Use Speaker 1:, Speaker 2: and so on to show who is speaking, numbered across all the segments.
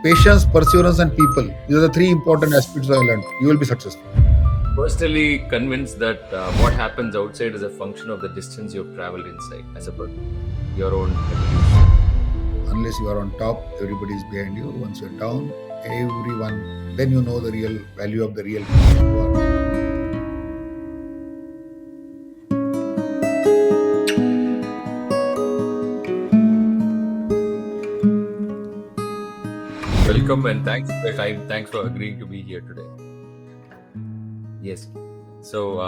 Speaker 1: Patience, perseverance, and people. These are the three important aspects I learned. You will be successful.
Speaker 2: Personally convinced that what happens outside is a function of the distance you've traveled inside, I suppose, your own evolution.
Speaker 1: Unless you are on top, everybody is behind you. Once you're down, everyone, then you know the real value of the real person you are.
Speaker 2: Welcome and thanks for your time. Thanks for agreeing to be here today. Yes. So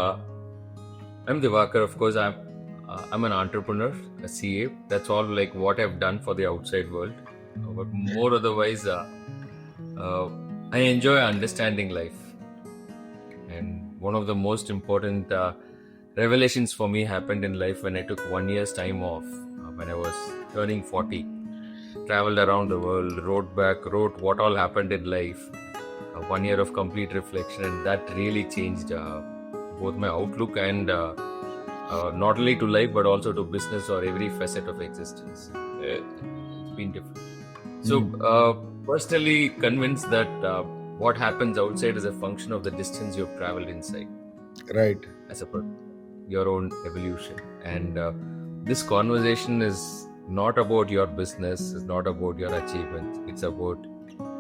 Speaker 2: I'm Divakar. Of course, I'm an entrepreneur, a CA. That's all like what I've done for the outside world. But more otherwise, uh, I enjoy understanding life. And one of the most important revelations for me happened in life when I took 1 year's time off when I was turning 40. Traveled around the world, wrote what all happened in life. 1 year of complete reflection, and that really changed both my outlook and not only to life but also to business or every facet of existence. It's been different. So,
Speaker 1: Hmm.
Speaker 2: personally convinced that what happens outside is a function of the distance you've traveled inside,
Speaker 1: Right.
Speaker 2: as a person, your own evolution. And this conversation is not about your business, it's not about your achievements, it's about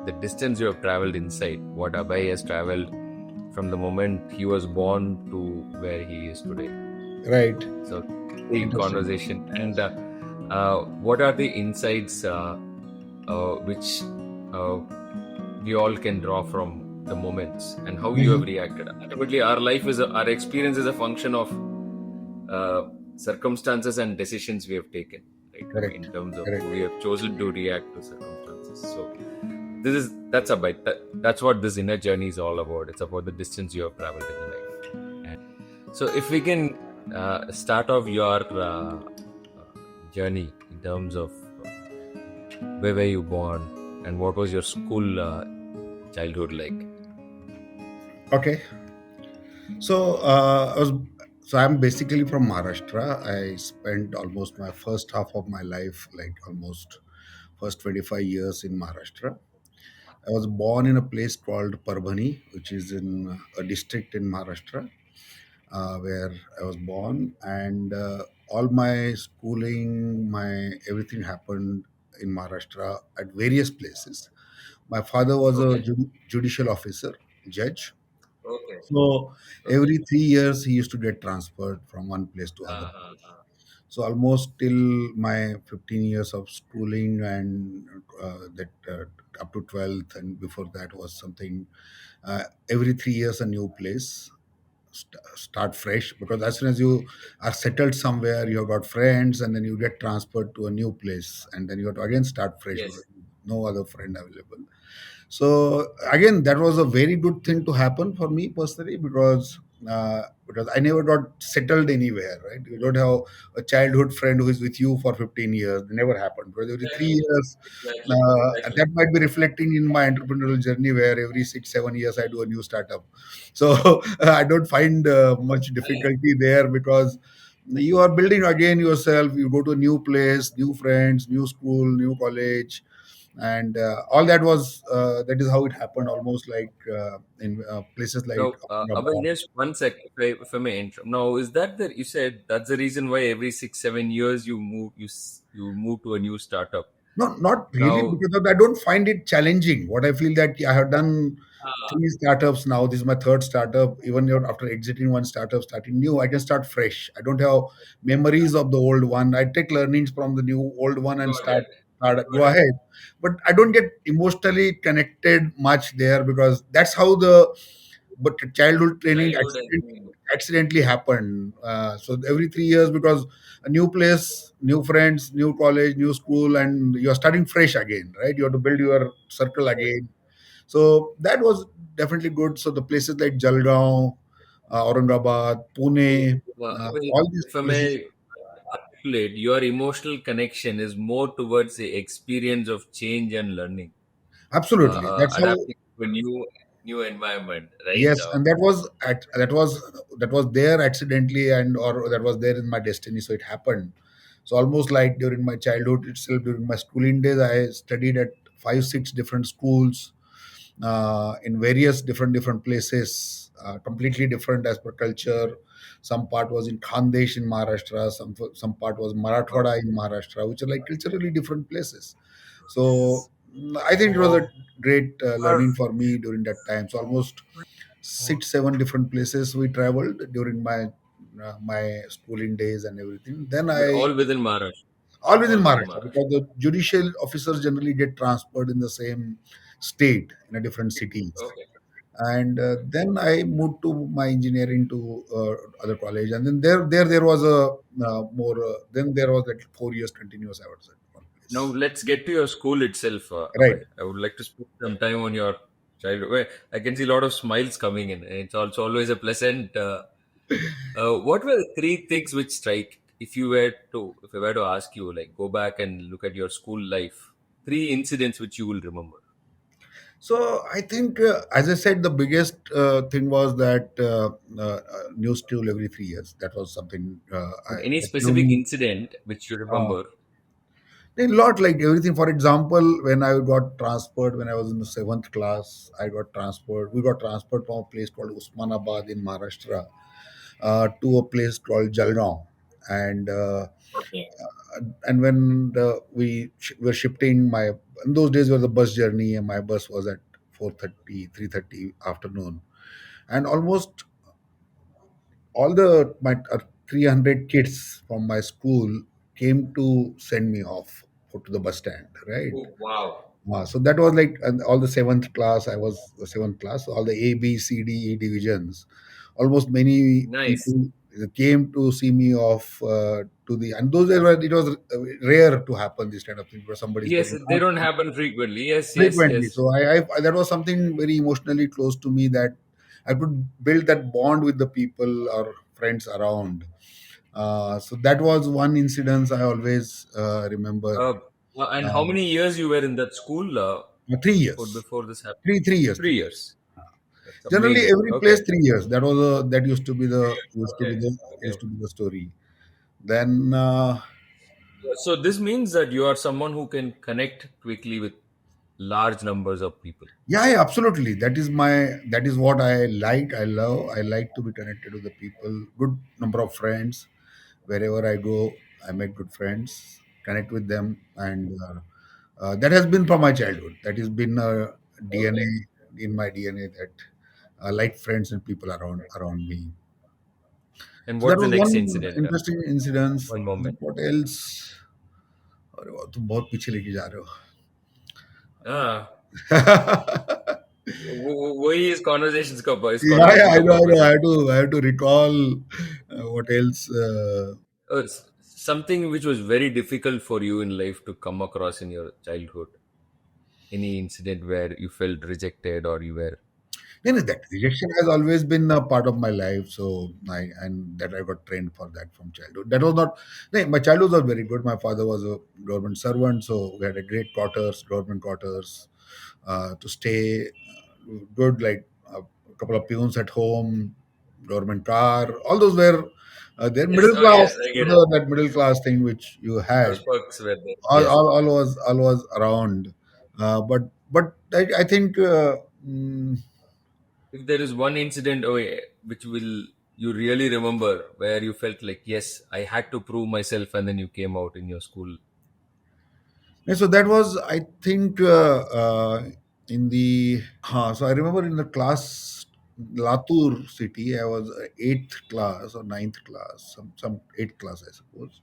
Speaker 2: the distance you have traveled inside, what Abhay has traveled from the moment he was born to where he is today.
Speaker 1: Right.
Speaker 2: So, the
Speaker 1: Interesting.
Speaker 2: conversation. And what are the insights which uh, we all can draw from the moments and how you have
Speaker 1: Mhm.
Speaker 2: reacted. Ultimately, our experience is a function of circumstances and decisions we have taken, right?
Speaker 1: Correct.
Speaker 2: In terms of
Speaker 1: Correct.
Speaker 2: how we have chosen to react to circumstances. So that's about that's what this inner journey is all about. It's about the distance you have traveled in life. And so if we can start off your journey in terms of where were you born and what was your school childhood like?
Speaker 1: Okay. So I'm basically from Maharashtra. I spent almost my first half of my life, like almost first 25 years in Maharashtra. I was born in a place called Parbhani, which is in a district in Maharashtra, where I was born, and all my schooling, my everything happened in Maharashtra at various places. My father was a
Speaker 2: Okay.
Speaker 1: judicial officer, judge.
Speaker 2: Okay.
Speaker 1: So
Speaker 2: Okay.
Speaker 1: every 3 years he used to get transferred from one place to other
Speaker 2: Uh-huh.
Speaker 1: place. So almost till my 15 years of schooling and that up to 12th and before that was something every 3 years a new place. Start fresh, because as soon as you are settled somewhere, you have got friends, and then you get transferred to a new place, and then you have to again start fresh because
Speaker 2: Yes.
Speaker 1: no other friend available. So again, that was a very good thing to happen for me personally, because I never got settled anywhere. Right, you don't have a childhood friend who is with you for 15 years. It never happened, because every three
Speaker 2: Exactly.
Speaker 1: years
Speaker 2: Exactly.
Speaker 1: that
Speaker 2: Exactly.
Speaker 1: might be reflecting in my entrepreneurial journey, where every 6 7 years I do a new startup. So I don't find much difficulty there, because you are building again yourself. You go to a new place, new friends, new school, new college, and all that is how it happened, almost like in places like
Speaker 2: Now, Abhay,
Speaker 1: Aurangabad.
Speaker 2: just one sec, if I may interrupt. Now, is that the you said that's the reason why every 6 7 years you move to a new startup?
Speaker 1: No, not really,
Speaker 2: Now,
Speaker 1: because of, I don't find it challenging. What I feel that I have done
Speaker 2: ah,
Speaker 1: three startups now. This is my third startup. Even after exiting one startup, starting new, I can start fresh. I don't have memories of the old one. I take learnings from the new old one and
Speaker 2: got it.
Speaker 1: go
Speaker 2: Got it.
Speaker 1: ahead. But I don't get emotionally connected much there, because that's how the but childhood training
Speaker 2: Childhood has been.
Speaker 1: accidentally happened. So every 3 years, because a new place, new friends, new college, new school, and you're starting fresh again, right? You have to build your circle again. So that was definitely good. So the places like Jalgaon, Aurangabad, Pune,
Speaker 2: Abhay,
Speaker 1: all these
Speaker 2: if I
Speaker 1: places.
Speaker 2: may articulate, your emotional connection is more towards the experience of change and learning,
Speaker 1: Absolutely, that's how.
Speaker 2: adapting to a new environment, right?
Speaker 1: Yes, and that was there accidentally, and or that was there in my destiny. So it happened. So almost like during my childhood itself, during my schooling days, I studied at five, six different schools in various different places, completely different as per culture. Some part was in Khandesh in Maharashtra, some part was
Speaker 2: Wow.
Speaker 1: Marathwada in Maharashtra, which are like culturally different places. So I think it was a great learning for me during that time. So almost six, seven different places we traveled during my schooling days and everything. Then
Speaker 2: But
Speaker 1: I
Speaker 2: all within Maharashtra.
Speaker 1: always in
Speaker 2: All within
Speaker 1: Maharashtra
Speaker 2: Maharashtra.
Speaker 1: because the judicial officers generally get transferred in the same state in a different cities.
Speaker 2: Okay.
Speaker 1: And then I moved to my engineering to other college, and then there was a more. Then there was like 4 years continuous. I would say one
Speaker 2: Now
Speaker 1: place.
Speaker 2: let's get to your school itself,
Speaker 1: Right.
Speaker 2: Abhay. I would like to spend some time on your childhood. Well, I can see a lot of smiles coming in. It's also always a pleasant. What were the three things which strike? If I were to ask you, like, go back and look at your school life, three incidents which you will remember.
Speaker 1: So I think, as I said, the biggest thing was that new school every 3 years. That was something
Speaker 2: But any
Speaker 1: that blew
Speaker 2: specific
Speaker 1: me.
Speaker 2: incident which you
Speaker 1: Uh,
Speaker 2: remember?
Speaker 1: a lot like everything. For example, when I got transferred when I was in the seventh class, I got transferred. We got transferred from a place called Usmanabad in Maharashtra to a place called Jalgaon, and when were shifting my in those days was the bus journey, and my bus was at 4:30, 3:30 afternoon, and almost all the my 300 kids from my school came to send me off to the bus stand, right?
Speaker 2: Oh, wow.
Speaker 1: So that was like all the seventh class. I was the seventh class. All the A, B, C, D, E divisions. Almost many
Speaker 2: Nice.
Speaker 1: people came to see me off to the. And those days were it was rare to happen this kind of thing where somebody is
Speaker 2: Yes,
Speaker 1: getting
Speaker 2: they don't happen frequently. Yes, yes,
Speaker 1: frequently.
Speaker 2: yes.
Speaker 1: So that was something very emotionally close to me that I could build that bond with the people or friends around. So that was one incident I always remember.
Speaker 2: Uh, and how
Speaker 1: Uh,
Speaker 2: many years you were in that school
Speaker 1: 3 years,
Speaker 2: before this happened?
Speaker 1: three years,
Speaker 2: 3 years. That's
Speaker 1: generally
Speaker 2: amazing.
Speaker 1: every
Speaker 2: Okay.
Speaker 1: place 3 years. That
Speaker 2: Okay.
Speaker 1: used
Speaker 2: Okay.
Speaker 1: to be the story. Then
Speaker 2: So this means that you are someone who can connect quickly with large numbers of people.
Speaker 1: yeah, yeah, absolutely. That is what I like. I love. I like to be connected with the people. Good number of friends. Wherever I go, I make good friends, connect with them, and that has been from my childhood. That has been
Speaker 2: Okay.
Speaker 1: DNA in my DNA that I like friends and people around me.
Speaker 2: And
Speaker 1: So that
Speaker 2: what's the
Speaker 1: was
Speaker 2: next
Speaker 1: one
Speaker 2: incident?
Speaker 1: interesting incident.
Speaker 2: One moment.
Speaker 1: What else? अरे वाह, तुम बहुत पीछे लेके जा रहे
Speaker 2: Ah,
Speaker 1: हो.
Speaker 2: वही इस
Speaker 1: Yeah, yeah,
Speaker 2: conversation
Speaker 1: I
Speaker 2: का
Speaker 1: know, I know.
Speaker 2: purpose है.
Speaker 1: I have to recall what else.
Speaker 2: Something which was very difficult for you in life to come across in your childhood. Any incident where you felt rejected or you were
Speaker 1: That rejection has always been a part of my life. So and that I got trained for that from childhood. That was not. No, my childhood was very good. My father was a government servant, so we had a great quarters, government quarters, to stay. Good, like a couple of peons at home, government car. All those were their
Speaker 2: yes,
Speaker 1: middle
Speaker 2: oh
Speaker 1: class.
Speaker 2: yes, I
Speaker 1: You
Speaker 2: get it.
Speaker 1: know that middle class thing which you
Speaker 2: Those
Speaker 1: had.
Speaker 2: perks were there. Yes.
Speaker 1: All was around. But I think.
Speaker 2: If there is one incident which will you really remember where you felt like yes, I had to prove myself, and then you came out in your school.
Speaker 1: Yeah, so that was, I think, in the. So I remember in the class, Latur city, I was eighth class or ninth class, some eighth class, I suppose.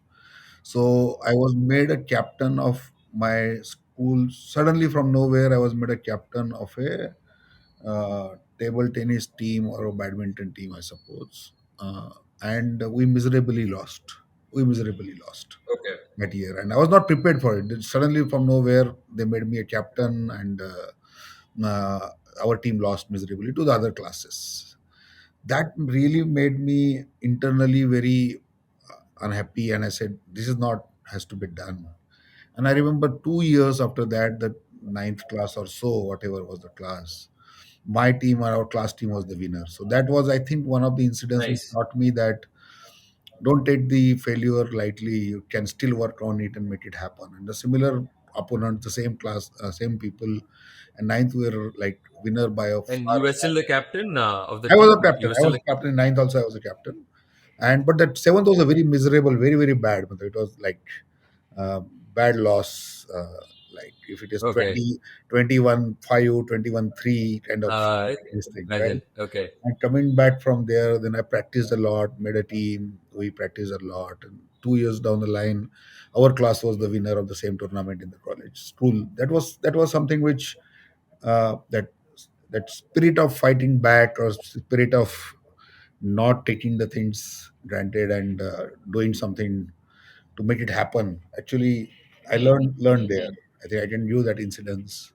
Speaker 1: So I was made a captain of my school. Suddenly, from nowhere, I was made a captain of a table tennis team or a badminton team, I suppose. And we miserably lost. We miserably lost
Speaker 2: Okay.
Speaker 1: that year, and I was not prepared for it. Suddenly, from nowhere, they made me a captain, and our team lost miserably to the other classes. That really made me internally very unhappy, and I said, "This is not has to be done." And I remember 2 years after that, the ninth class or so, whatever was the class, my team or our class team was the winner. So that was, I think, one of the incidents which
Speaker 2: Nice.
Speaker 1: taught me that don't take the failure lightly. You can still work on it and make it happen. And the similar opponent, the same class, same people. And ninth we were like winner by a
Speaker 2: And you
Speaker 1: far.
Speaker 2: were still the captain of the
Speaker 1: I was a
Speaker 2: team. You
Speaker 1: captain.
Speaker 2: were
Speaker 1: I
Speaker 2: still
Speaker 1: was
Speaker 2: the
Speaker 1: a captain in ninth also. I was a captain. And but that seventh was a very miserable, very very bad. It was like uh, bad loss. Like if it is
Speaker 2: okay.
Speaker 1: 20, 21-5, 21-3 kind of
Speaker 2: Uh,
Speaker 1: this thing, right?
Speaker 2: Imagine. Okay.
Speaker 1: And coming back from there, then I practiced a lot, made a team. We practiced a lot. And 2 years down the line, our class was the winner of the same tournament in the college school. That was something which that spirit of fighting back, or spirit of not taking the things granted, and doing something to make it happen. Actually, I
Speaker 2: Hmm.
Speaker 1: learned there.
Speaker 2: Hmm.
Speaker 1: I think I can use that incidents.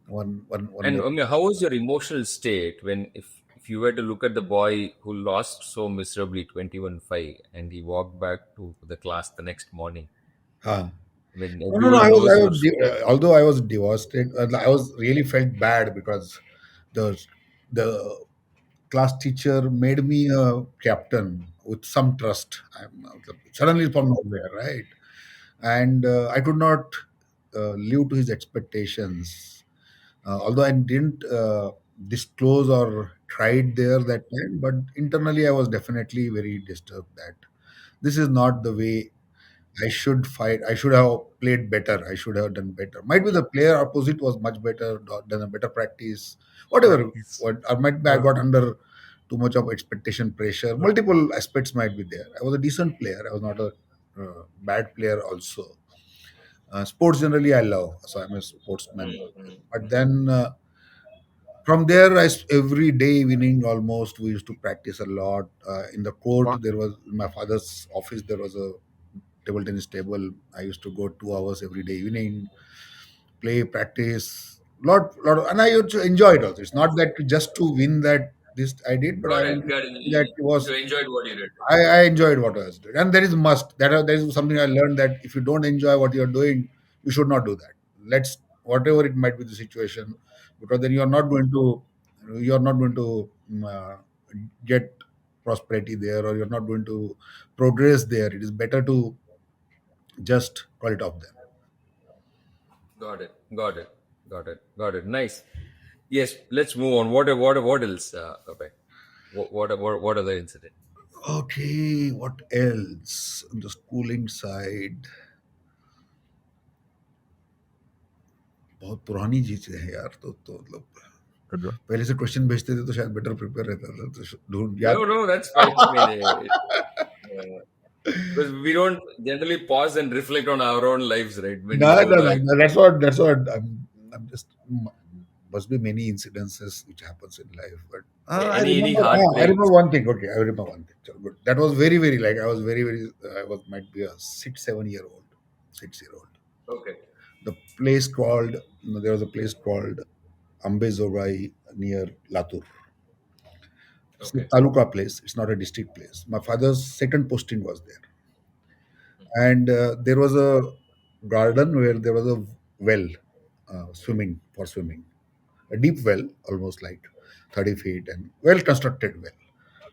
Speaker 1: One
Speaker 2: And
Speaker 1: more.
Speaker 2: I mean, how was your emotional state when, if you were to look at the boy who lost so miserably 21-5, and he walked back to the class the next morning
Speaker 1: Huh.
Speaker 2: when
Speaker 1: No, no, no.
Speaker 2: everyone knows you're
Speaker 1: Although I was devastated, I was really felt bad because the the class teacher made me a captain with some trust. Suddenly from nowhere, right? And I could not live to his expectations. Although I didn't disclose or tried there that time, but internally I was definitely very disturbed that this is not the way I should fight. I should have played better. I should have done better. Might be the player opposite was much better, done a better practice, whatever.
Speaker 2: practice.
Speaker 1: What or might be I got under too much of expectation pressure. Multiple aspects might be there. I was a decent player. I was not a bad player also. Sports generally I love, so I'm a sportsman. But then from there, every day evening almost we used to practice a lot. In the court, there was in my father's office. There was a table tennis table. I used to go 2 hours every day evening, play, practice, and I used to enjoy it also. It's not that just to win that this I did, but I
Speaker 2: Got
Speaker 1: want
Speaker 2: it.
Speaker 1: to
Speaker 2: Got it.
Speaker 1: see that it was.
Speaker 2: You enjoyed what you did.
Speaker 1: I enjoyed what I was doing, and there is must. That is something I learned that if you don't enjoy what you're doing, you should not do that. Let's whatever it might be the situation, because then you're not going to get prosperity there, or you're not going to progress there. It is better to just call it off there.
Speaker 2: Got it. Got it. Got it. Got it. Nice. Yes. Let's move on. What else, Abhay? What other incident?
Speaker 1: Okay, what else on the schooling side? बहुत पुरानी चीजें हैं यार, तो मतलब पहले से question भेजते थे तो शायद बेटर प्रिपेयर रहता था, तो ढूंढ याद.
Speaker 2: No, no, that's fine. I mean, because we don't generally pause and reflect on our own lives, right? When
Speaker 1: No,
Speaker 2: we go
Speaker 1: no, no,
Speaker 2: like,
Speaker 1: no, that's what I'm just must be many incidences which happens in life, but I
Speaker 2: any
Speaker 1: remember. I remember
Speaker 2: heartbreaks.
Speaker 1: one thing. Okay, I remember one thing. So good. That was very, very like I was very, very. I was might be a 6, 7 year old, 6 year old.
Speaker 2: Okay.
Speaker 1: The place called there was a place called Ambezogai near Latur. It's a
Speaker 2: Okay.
Speaker 1: taluka place. It's not a district place. My father's second posting was there, and there was a garden where there was a well, swimming, a deep well, almost like 30 feet, and well constructed well.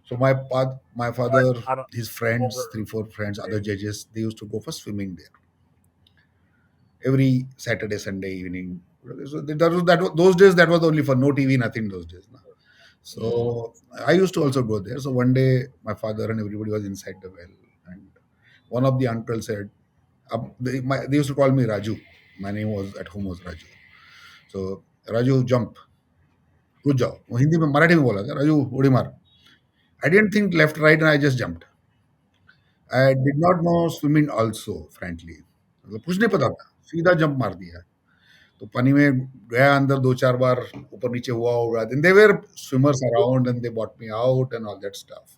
Speaker 1: So my father, his friends, 3, 4 friends, other judges, they used to go for swimming there every Saturday, Sunday evening. So those days that was only for no TV, nothing those days. Na.
Speaker 2: Mm.
Speaker 1: So I used to also go there. So one day my father and everybody was inside the well, and one of the uncles said, they used to call me Raju. My name was at home was Raju. So Raju, jump, कूद जाओ. वो हिंदी में मराठी में बोला था, राजू उड़ी मार. I didn't think left right and I just jumped. I did not know swimming also, frankly. मतलब कुछ नहीं पता था, सीधा जंप मार दिया. तो पानी में गया अंदर 2-4 बार, ऊपर नीचे हुआ होगा. Then there were swimmers around and they brought me out and all that stuff.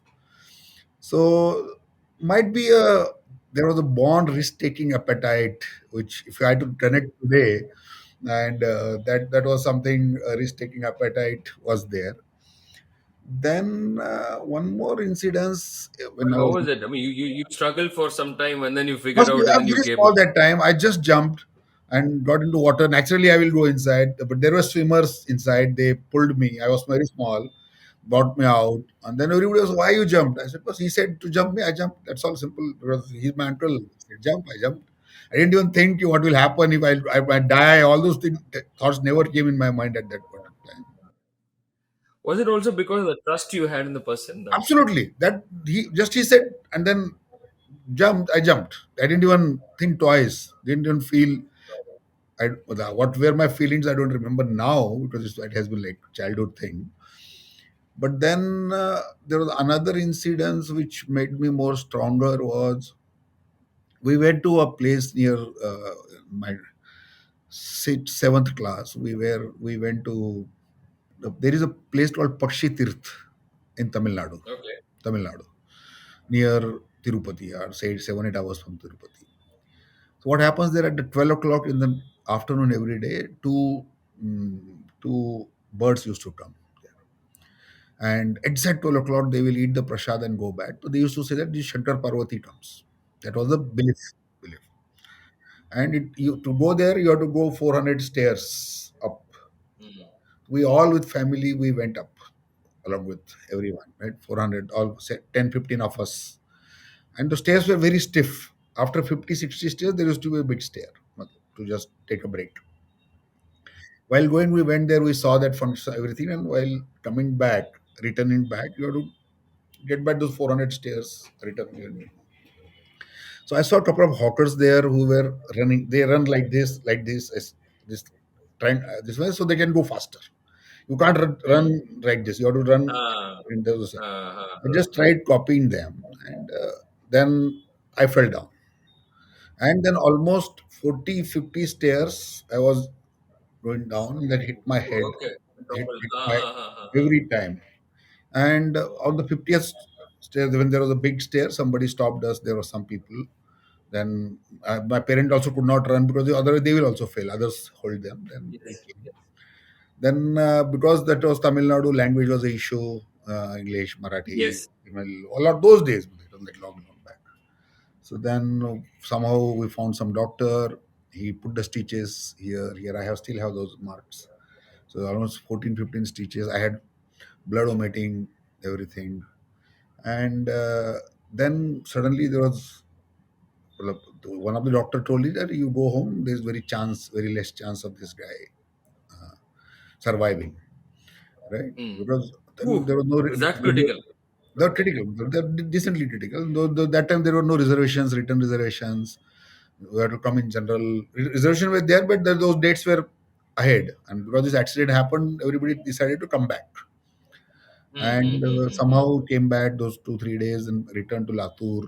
Speaker 1: So might be a there was a born risk-taking appetite, which if I had to connect today, and that was something risk-taking appetite was there. Then one more incidence when I
Speaker 2: How
Speaker 1: was
Speaker 2: was it? I mean, you struggled for some time, and then you figured
Speaker 1: must be
Speaker 2: out,
Speaker 1: I
Speaker 2: and then
Speaker 1: was
Speaker 2: you
Speaker 1: very
Speaker 2: came
Speaker 1: small
Speaker 2: out.
Speaker 1: that time. I just jumped and got into water. Naturally, I will go inside, but there were swimmers inside. They pulled me. I was very small, brought me out, and then everybody was, "Why you jumped?" I said, "Because he said to jump me. I jumped. That's all simple. Because he's my uncle. He said, jump. I jumped." I didn't even think what will happen if I die. All those things, thoughts never came in my mind at that point of time.
Speaker 2: Was it also because of the trust you had in the person?
Speaker 1: Absolutely. That he said, and then jumped. I jumped. I didn't even think twice. Didn't even feel. What were my feelings? I don't remember now because it has been like childhood thing. But then there was another incident which made me more stronger. Was we went to a place near my seventh class. We went to there is a place called Pakshi Tirth in Tamil Nadu.
Speaker 2: Okay.
Speaker 1: Tamil Nadu near Tirupati, or say 7 8 hours from Tirupati. So what happens there at the 12 o'clock in the afternoon every day? Two birds used to come, and exact 12 o'clock they will eat the prasad and go back. So they used to say that the Shankar Parvati comes. That was the belief. And to go there you have to go 400 stairs up.
Speaker 2: Mm.
Speaker 1: We all with family we went up along with everyone, right? 400, all say 10 15 of us, and the stairs were very stiff. After 50 60 stairs there used to be a big stair to just take a break. While going we went there, we saw that function everything, and while coming back, returning back, you have to get back those 400 stairs return. So I saw a couple of hawkers there who were running. They run like this, this trying this way, so they can go faster. You can't run
Speaker 2: Mm.
Speaker 1: like this. You have to run
Speaker 2: Ah,
Speaker 1: in those. I
Speaker 2: ah.
Speaker 1: just tried copying them, and then I fell down. And then almost 40 50 stairs, I was going down, and that hit my head,
Speaker 2: Okay.
Speaker 1: hit
Speaker 2: Ah,
Speaker 1: my
Speaker 2: ah, ah, ah.
Speaker 1: every time. And on the 50th stair, when there was a big stair, somebody stopped us. There were some people. Then my parent also could not run because otherwise they will also fail. Others hold them. Then they
Speaker 2: Yes.
Speaker 1: came.
Speaker 2: Yes.
Speaker 1: Then because that was Tamil Nadu, language was an issue. English, Marathi,
Speaker 2: Yes.
Speaker 1: Tamil, all of those days. It was like long back. So then somehow we found some doctor. He put the stitches here. Here I have still have those marks. So almost 14 15 stitches. I had blood vomiting, everything. And then suddenly there was, well, one of the doctor told me that you go home. There's very less chance of this guy surviving, right?
Speaker 2: Mm.
Speaker 1: Because then
Speaker 2: Ooh,
Speaker 1: there was no.
Speaker 2: is that critical?
Speaker 1: They're critical. They're decently critical. Though that time there were no reservations, written reservations. We had to come in general. Reservation were there, but those dates were ahead. And because this accident happened, everybody decided to come back.
Speaker 2: Mm, mm,
Speaker 1: And
Speaker 2: mm, mm, mm.
Speaker 1: somehow came back those 2 3 days and returned to Latur.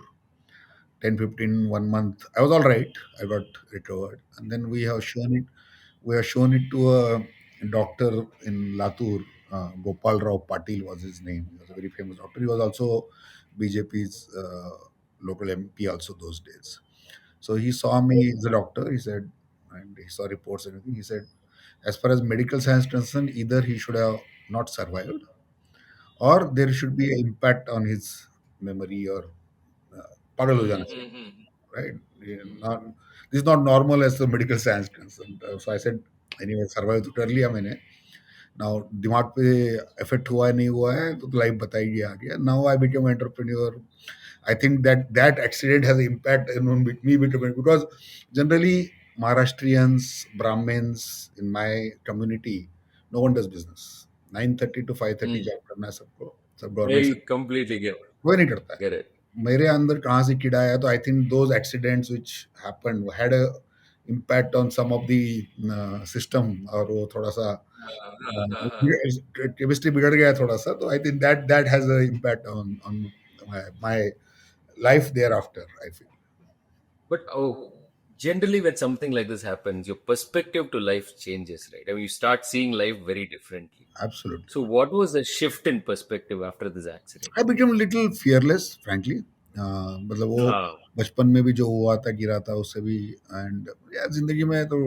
Speaker 1: 10 15 1 month I was all right. I got recovered, and then we have shown it to a doctor in Latur. Gopal Rao Patil was his name. He was a very famous doctor. He was also BJP's local MP also those days. So he saw me as a doctor. He said, and he saw reports and everything. He said, as far as medical science concerned, either he should have not survived, or there should be an impact on his memory, or pagal ho
Speaker 2: Mm,
Speaker 1: jana chahiye,
Speaker 2: mm, mm,
Speaker 1: right? Yeah,
Speaker 2: mm.
Speaker 1: not, this is not normal as the medical science concerned. So I said, anyway, survive तो कर लिया मैंने. Now दिमाग पे effect हुआ है नहीं हुआ है तो लाइफ बताएगी आगे. Now I became an entrepreneur. I think that accident has an impact on me becoming, because generally Maharashtrians, Brahmins in my community, no one does business. 9:30 to 5:30
Speaker 2: Mm.
Speaker 1: Job करना है सबको. सब गवर्नमेंट
Speaker 2: I
Speaker 1: से
Speaker 2: completely
Speaker 1: कोई नहीं करता है.
Speaker 2: get it.
Speaker 1: मेरे अंदर कहाँ से कीड़ा आया, तो I think those accidents which happened had a impact on some of the system, और वो थोड़ा सा
Speaker 2: Ah, ah, ah, ah.
Speaker 1: Chemistry बिगड़ गया थोड़ा सा. तो I think that has a impact on my life there after, I feel.
Speaker 2: But generally, when something like this happens, your perspective to life changes, right? I mean, you start seeing life very differently.
Speaker 1: Absolutely.
Speaker 2: So, what was the shift in perspective after this accident?
Speaker 1: I become little fearless frankly. मतलब वो
Speaker 2: Ah.
Speaker 1: बचपन में भी जो हुआ था, गिरा था, उससे भी. एंड यार जिंदगी में तो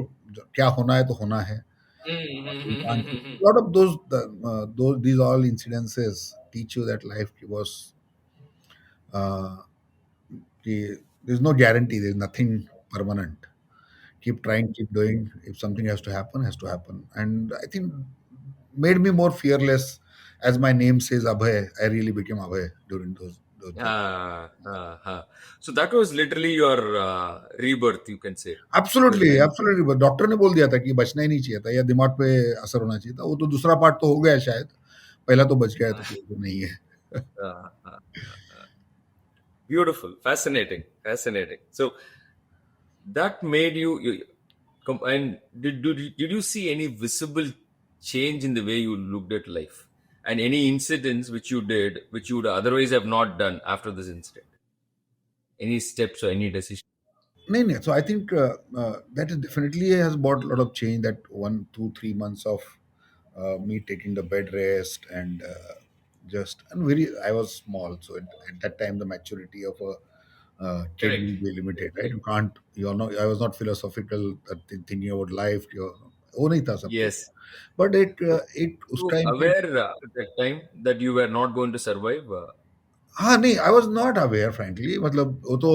Speaker 1: क्या होना है तो होना है. You can't. A lot of these all incidences teach you that life was. Uh, there's no guarantee. There's nothing permanent. Keep trying, keep doing. If something has to happen, has to happen. And I think made me more fearless. As my name says, Abhay, I really became Abhay during those. things.
Speaker 2: So that was literally your rebirth, you can say. Because
Speaker 1: absolutely,
Speaker 2: when
Speaker 1: absolutely doctor ने बोल दिया था कि बचना ही नहीं चाहिए था या दिमाग पे असर होना चाहिए था। वो तो दूसरा पार्ट तो हो गया शायद, पहला तो बच गया तो फिर तो नहीं है।
Speaker 2: uh, uh, beautiful, fascinating, fascinating. So that made and did you see any visible change in the way you looked at life, and any incidents which you did which you would otherwise have not done after this incident? Any steps or any decision?
Speaker 1: नहीं, नहीं, so I think that is definitely has brought a lot of change, that 1, 2, 3 months of me taking the bed rest and just and very I was small, so at that time the maturity of a kid
Speaker 2: Correct.
Speaker 1: will be limited, right? You can't, you're not, I was not philosophical thinking about life, you're वो नहीं था सब कुछ,
Speaker 2: Yes.
Speaker 1: but it उस
Speaker 2: So
Speaker 1: time पे
Speaker 2: aware at that time that you were not going to survive.
Speaker 1: हाँ, नहीं, I was not aware frankly, मतलब वो तो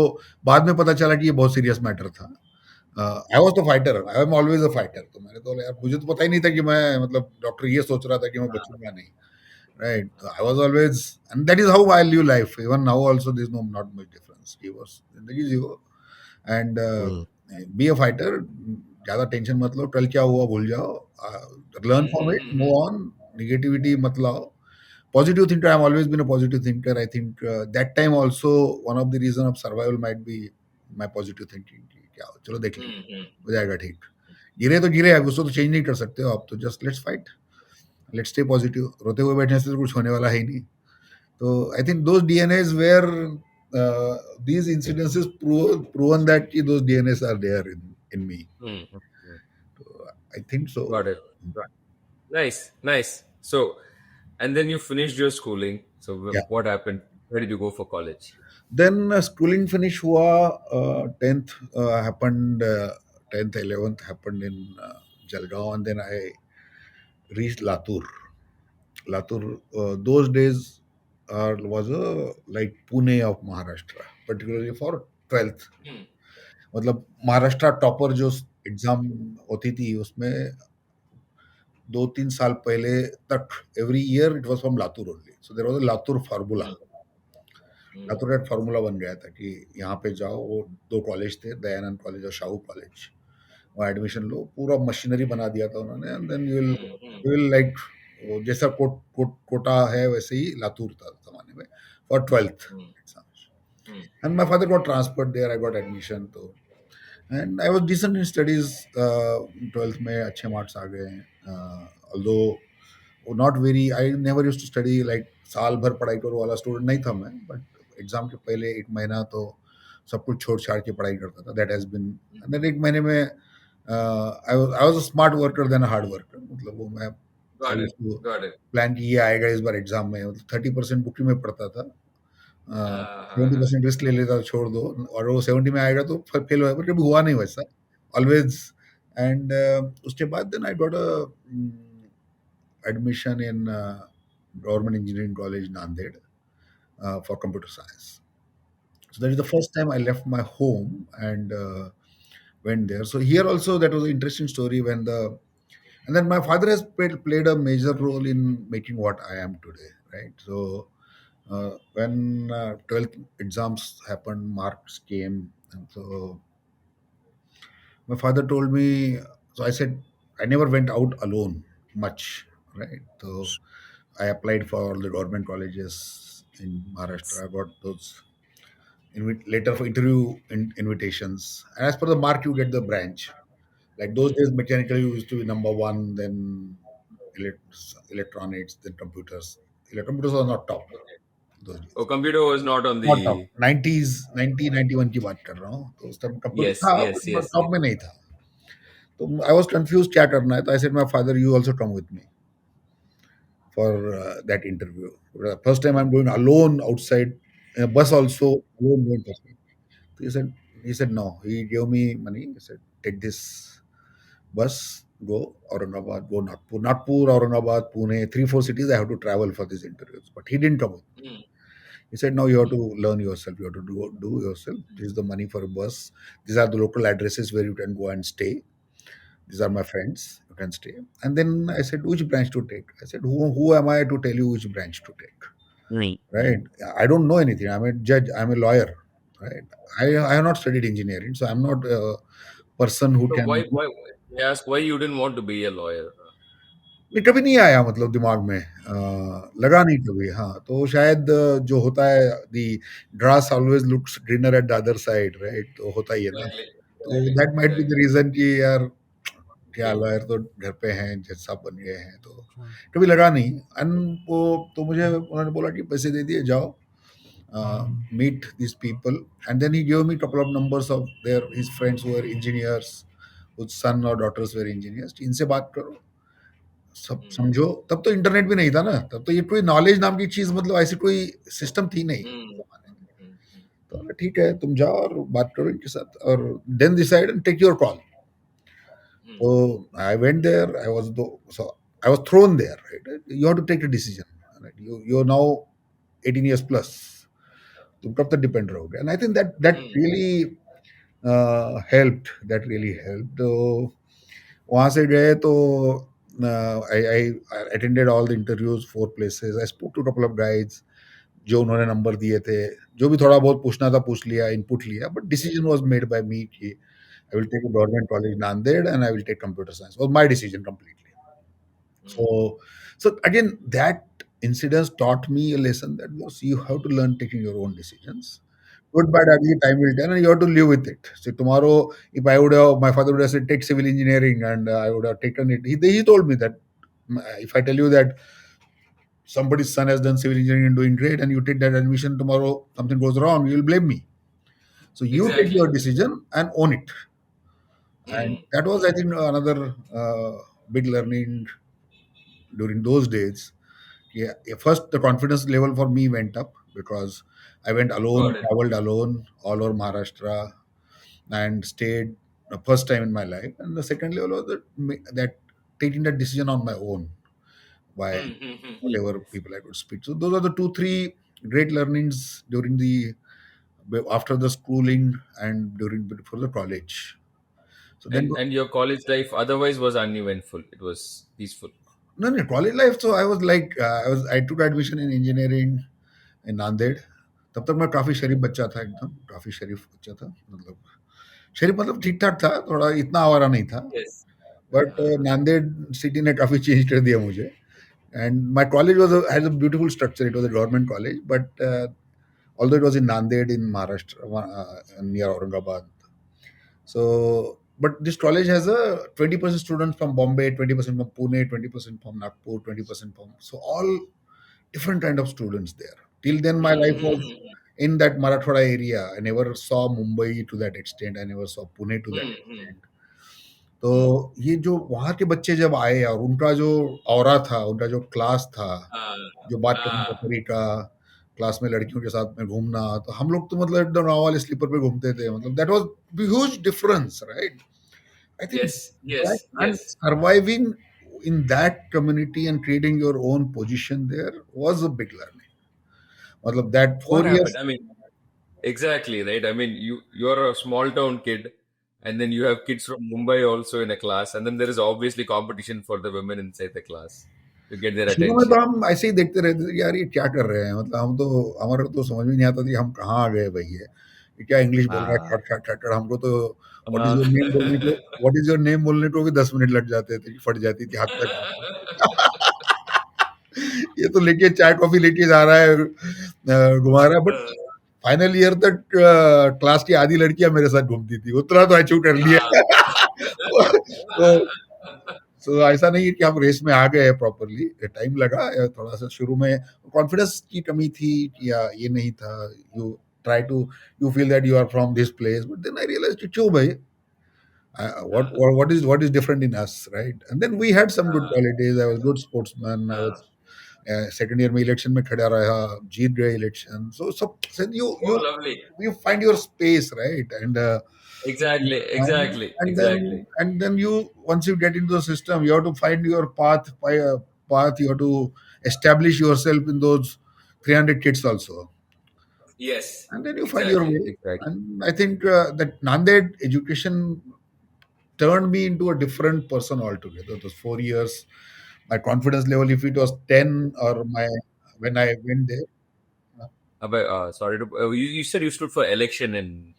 Speaker 1: बाद में पता चला कि ये बहुत सीरियस मैटर था। I was the fighter, I am always a fighter, तो मैंने तो यार मुझे तो पता ही नहीं था कि मैं मतलब डॉक्टर ये सोच रहा था कि मैं बचूँगा नहीं, राइट? तो I was always and that is how I live life, even now also there is no not much difference कि बस ज़िंदगी जियो and
Speaker 2: Mm.
Speaker 1: Be a fighter, ज़्यादा टेंशन मत लो, कल क्या हुआ भूल जाओ, learn from it, move on, negativity मत लाओ। Positive thinker, I've always been a positive thinker. I think that time also one of the reason of survival might be my positive thinking कि क्या हो, चलो देख लेंगे,
Speaker 2: Mm-hmm.
Speaker 1: हो जाएगा ठीक। गिरे तो गिरे, अब उसको तो चेंज नहीं कर सकते हो आप, तो just let's fight, let's stay positive, रोते हुए बैठने से तो कुछ होने वाला है ही नहीं। तो I think those DNAs where these incidences proven that those DNAs are there in me.
Speaker 2: Mm-hmm.
Speaker 1: So, I think so.
Speaker 2: Got it. Nice, nice. So, and then you finished your schooling. So,
Speaker 1: Yeah.
Speaker 2: what happened? Where did you go for college?
Speaker 1: Then schooling finish हुआ, 10th happened, 10th 11th happened in Jalgaon, and then I reached Latur. Latur, those days was a like Pune of Maharashtra, particularly for 12th.
Speaker 2: Mm.
Speaker 1: मतलब Maharashtra topper जो exam होती थी उसमें 2-3 साल पहले तक every year it was from Latur only, so there was a Latur formula.
Speaker 2: Mm. Mm.
Speaker 1: Latur का formula बन गया था कि यहाँ पे जाओ, वो दो कॉलेज थे, दयानंद कॉलेज और शाहू कॉलेज, वहाँ एडमिशन लो, पूरा मशीनरी बना दिया था उन्होंने, and then
Speaker 2: Mm.
Speaker 1: You will like वो जैसा कोटा है वैसे ही लातूर था उस जमाने में for 12th
Speaker 2: Mm.
Speaker 1: Exams.
Speaker 2: Mm.
Speaker 1: And my father got transferred there, I got admission, तो and I was decent in studies, 12th में अच्छे मार्क्स आ गए, although not very, I never used to study like साल भर पढ़ाई करो वाला स्टूडेंट नहीं था मैं, बट एग्जाम के पहले 1 महीना तो सब कुछ छोड़ छाड़ के पढ़ाई करता था, that has been, and then 1 महीने में I was a smart worker than a hard worker, मतलब वो मैं
Speaker 2: Got
Speaker 1: I
Speaker 2: it.
Speaker 1: Used to
Speaker 2: Got it.
Speaker 1: Plan कि ये आएगा इस बार एग्जाम में, मतलब 30% बुक में पढ़ता था, सेवेंटी
Speaker 2: Uh,
Speaker 1: परसेंट रिस्क ले लेता था, छोड़ दो, और वो 70 में आएगा तो फेल होगा, पर कभी हुआ नहीं वैसा, ऑलवेज। एंड उसके बाद then I got a admission in Government Engineering College, Nanded, for computer science. So that is the first time I left my home and went there. So here also that was an interesting story when the and then my father has played a major role in making what I am today, right? So when 12th exams happened, marks came, and so my father told me. So I said I never went out alone much, right? So I applied for all the government colleges in Maharashtra. I got those later for interview invitations. And as per the mark, you get the branch. Like those days, mechanical used to be number one, then electronics, then computers. Computers were not top
Speaker 2: okay.
Speaker 1: those
Speaker 2: Oh,
Speaker 1: days.
Speaker 2: computer was not on
Speaker 1: Not top.
Speaker 2: the.
Speaker 1: 90s, 1991 की बात कर रहा हूँ, तो उस time computer
Speaker 2: Yes,
Speaker 1: था,
Speaker 2: yes,
Speaker 1: but
Speaker 2: yes, yes.
Speaker 1: Top में नहीं था। तो आई वाज कंफ्यूज क्या करना है, तो I said my father you also come with me for that interview. First time I'm going alone outside in a bus also alone going first time. So he said no. He gave me money. He said take this bus, go Aurangabad, go Nagpur, Aurangabad, Pune, 3-4 cities I have to travel for these interviews. But he didn't come with me.
Speaker 2: Mm.
Speaker 1: He said no, you have
Speaker 2: Mm.
Speaker 1: to learn yourself. You have to do yourself. This is the money for a bus. These are the local addresses where you can go and stay. These are my friends. You can stay. And then I said, which branch to take? I said, who am I to tell you which branch to take? right? I don't know anything. I'm a judge. I'm a lawyer, right? I have not studied engineering, so I'm not a person who
Speaker 2: So
Speaker 1: can.
Speaker 2: why they ask why you didn't want to be a lawyer?
Speaker 1: नहीं, कभी नहीं आया मतलब दिमाग में लगा नहीं कभी हाँ तो शायद जो होता है the grass always looks greener at the other side right तो होता ही है ना
Speaker 2: Exactly,
Speaker 1: तो
Speaker 2: exactly,
Speaker 1: that might be the
Speaker 2: exactly.
Speaker 1: Reason कि यार क्या
Speaker 2: Hmm.
Speaker 1: लॉयर तो घर पे हैं जज साहब बन गए हैं तो कभी लगा नहीं एंड वो तो मुझे उन्होंने बोला कि पैसे दे दिए जाओ meet these people and then he gave me couple of numbers of their his friends who were engineers whose son or daughters were engineers इनसे बात करो सब
Speaker 2: Hmm.
Speaker 1: समझो तब तो इंटरनेट भी नहीं था ना तब तो ये कोई नॉलेज नाम की चीज मतलब ऐसी कोई सिस्टम थी नहीं
Speaker 2: Hmm.
Speaker 1: जमाने में
Speaker 2: Hmm. Hmm.
Speaker 1: तो मैंने, ठीक है तुम जाओ और बात करो इनके साथ और then decide and take your call
Speaker 2: Hmm.
Speaker 1: तो I went there I was though so I was thrown there right you have to take a decision right you are now 18 years plus तुम कब तक depend रहोगे and I think that that
Speaker 2: Hmm.
Speaker 1: Really helped that really helped तो वहां से गए तो I attended all the interviews four places I spoke to couple of guides जो उन्होंने नंबर दिए थे जो भी थोड़ा बहुत पूछना था पूछ लिया इनपुट लिया but decision was made by me कि I will take a government college Nanded and I will take computer science was my decision completely
Speaker 2: Hmm.
Speaker 1: so so again that incidents taught me a lesson that was you have to learn taking your own decisions good bad ugly time will tell and you have to live with it so tomorrow if I would have my father would have said take civil engineering and I would have taken it he told me that if I tell you that somebody's son has done civil engineering and doing great and you take that admission tomorrow something goes wrong you will blame me so you take
Speaker 2: Exactly.
Speaker 1: your decision and own it and
Speaker 2: Hmm.
Speaker 1: that was I think another big learning during those days. Yeah, first the confidence level for me went up because I went alone,
Speaker 2: Got it.
Speaker 1: traveled alone all over Maharashtra, and stayed the first time in my life. And the second level was that taking that decision on my own by
Speaker 2: Hmm. Hmm. Hmm.
Speaker 1: whatever people I could speak. So those are the two, three great learnings during the after the schooling and during before the college. So then
Speaker 2: And your college life otherwise was uneventful. It was peaceful.
Speaker 1: no, no, college life. So I was like, I took admission in engineering in Nanded तब तक मैं काफ़ी शरीफ बच्चा था एकदम काफ़ी शरीफ बच्चा था मतलब शरीफ मतलब ठीक ठाक था थोड़ा इतना आवारा नहीं था
Speaker 2: Yes.
Speaker 1: बट नांदेड़ सिटी ने काफ़ी चेंज कर दिया मुझे and my college was has a beautiful structure it was a government college but although it was in Nanded in Maharashtra near Aurangabad so but this college has a 20% students from Bombay 20% from Pune 20% from Nagpur 20% from so all different kind of students there. Till then, my
Speaker 2: Hmm.
Speaker 1: life
Speaker 2: Hmm.
Speaker 1: was in that Marathwada area. I never saw Mumbai to that extent. I never saw Pune to that
Speaker 2: Hmm. Hmm.
Speaker 1: extent.
Speaker 2: Hmm.
Speaker 1: तो ये जो वहाँ के बच्चे जब आए और उनका जो ऑरा था, उनका जो क्लास था,
Speaker 2: Ah.
Speaker 1: जो बात करने का
Speaker 2: Ah.
Speaker 1: तरीका, क्लास में लड़कियों के साथ में घूमना, तो हम लोग तो मतलब एकदम नाव वाले स्लीपर पे घूमते थे. मतलब that was huge difference, right? I think
Speaker 2: Yes.
Speaker 1: that
Speaker 2: Yes.
Speaker 1: and
Speaker 2: Yes.
Speaker 1: surviving in that community and creating your own position there was a big learning. मतलब that
Speaker 2: What
Speaker 1: 4
Speaker 2: happened?
Speaker 1: years
Speaker 2: I mean, exactly, right? I mean, you're a small town kid, and then you have kids from Mumbai also in a class, and then there is obviously competition for the women inside the class to get their
Speaker 1: शुरू में तो
Speaker 2: attention.
Speaker 1: हम ऐसे ही देखते रहते थे कि यार ये क्या कर रहे हैं मतलब हम तो हमारे तो समझ में नहीं आता था कि हम कहाँ आ गए भाई ये क्या इंग्लिश बोल रहा है
Speaker 2: Ah.
Speaker 1: खट खट खट खट हमको तो
Speaker 2: Uh,
Speaker 1: what is your name बोलने को भी 10 मिनट लग जाते थे कि फट जाती थी हाथ तक ये तो लेके चाय कॉफी लेके जा रहा है घुमा रहा है बट फाइनल ईयर तक क्लास की आधी लड़कियां मेरे साथ घूमती थी उतना तो अचीव कर
Speaker 2: ah.
Speaker 1: लिया तो सो ऐसा नहीं है कि हम रेस में आ गए हैं प्रॉपरली टाइम लगा थोड़ा सा शुरू में कॉन्फिडेंस की कमी थी या ये नहीं था you try to you feel that you are from this place but then I realise कि क्यों भाई what is different in us right and then we had some good qualities I was good sportsman I was second year में election में खड़ा रहा जीत गए election so
Speaker 2: Oh, lovely.
Speaker 1: you find your space right
Speaker 2: Exactly,
Speaker 1: and
Speaker 2: exactly,
Speaker 1: and
Speaker 2: exactly.
Speaker 1: then you once you get into the system you have to find your path by a path you have to establish yourself in those 300 kids also
Speaker 2: Yes,
Speaker 1: and then you find your
Speaker 2: exactly,
Speaker 1: way
Speaker 2: exactly.
Speaker 1: and I think that Nanded education turned me into a different person altogether those 4 years my confidence level if it was 10 or my when I went there. uh,
Speaker 2: Abhay, sorry to. You said you stood for election in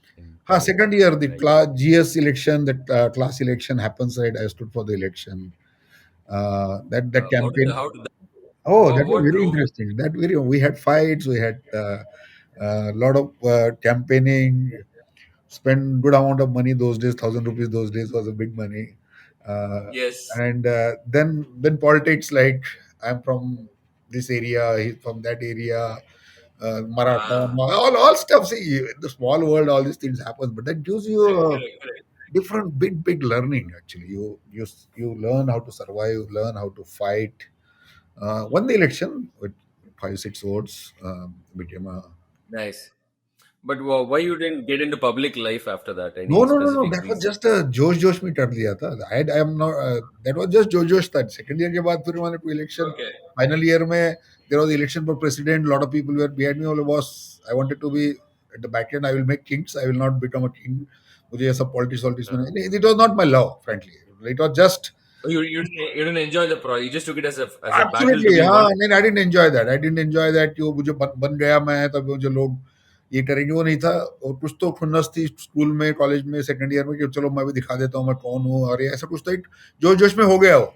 Speaker 1: Second
Speaker 2: college,
Speaker 1: year, the
Speaker 2: right?
Speaker 1: class GS election, that class election happens, right? I stood for the election. That campaign.
Speaker 2: How did that?
Speaker 1: Oh, that was
Speaker 2: What
Speaker 1: very
Speaker 2: drove?
Speaker 1: interesting. That very We had fights, we had a lot of campaigning. Spent good amount of money those days. 1,000 rupees those days was a big money. Uh,
Speaker 2: Yes.
Speaker 1: and then politics, like I'm from this area, he's from that area, Maratha,
Speaker 2: Ah,
Speaker 1: all stuff. See, in the small world, all these things happen, but that gives you
Speaker 2: correct,
Speaker 1: a
Speaker 2: correct, correct.
Speaker 1: different big learning. Actually, you learn how to survive, you learn how to fight. Won the election with 5 6 votes. Became a
Speaker 2: Nice. But why you didn't get into public life after that?
Speaker 1: no,
Speaker 2: Any
Speaker 1: no, no, no.
Speaker 2: specific
Speaker 1: That was
Speaker 2: reason?
Speaker 1: just a जोश में कर दिया था. I am not. That was just जोश था. Second year के बाद फिर मैंने to election.
Speaker 2: Okay.
Speaker 1: Final year में there was election for president. A lot of people were behind me. All was I wanted to be at the back end. I will make kings. I will not become a king. मुझे ऐसा politics में नहीं. It was not my love, frankly. It was just
Speaker 2: Oh, you didn't enjoy the pro. You just took it as a battle to
Speaker 1: absolutely.
Speaker 2: be
Speaker 1: हाँ,
Speaker 2: won.
Speaker 1: नहीं, I didn't enjoy that कि वो मुझे बन गया मैं, तब मुझे लोग ये करेंगे, वो नहीं था। और कुछ तो खुन्नस थी स्कूल में, कॉलेज में, सेकंड ईयर में कि चलो मैं भी दिखा देता हूँ मैं कौन हूँ, और ये ऐसा कुछ तो एक जोश में हो गया वो।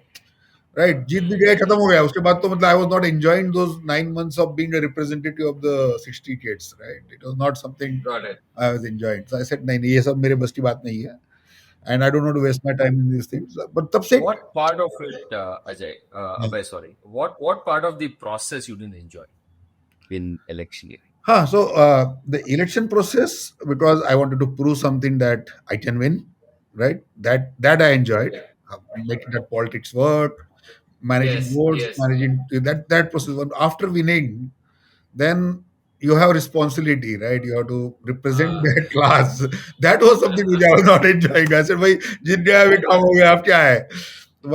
Speaker 1: राइट, जीत भी गए, खत्म हो गया। उसके बाद तो मतलब I was not enjoying those 9 months of being a representative of the 60 kids. Right, it was not something
Speaker 2: Got it.
Speaker 1: I was enjoying. So I said नहीं नहीं, ये सब मेरे बस की बात नहीं है, and I don't want to waste my time in this things. But तब से
Speaker 2: What part of it, Ajay, Abhay, sorry. What part of the process you didn't enjoy in electioneering?
Speaker 1: Huh, so the election process, because I wanted to prove something that I can win, right? That I enjoyed, making that politics work, managing
Speaker 2: Yes,
Speaker 1: votes,
Speaker 2: yes.
Speaker 1: managing that process. But after winning, then you have responsibility, right? You have to represent
Speaker 2: Ah.
Speaker 1: that class. That was something which I was not enjoying. I said, "भाई जीत गया, अभी काम हो गया, अब क्या है?"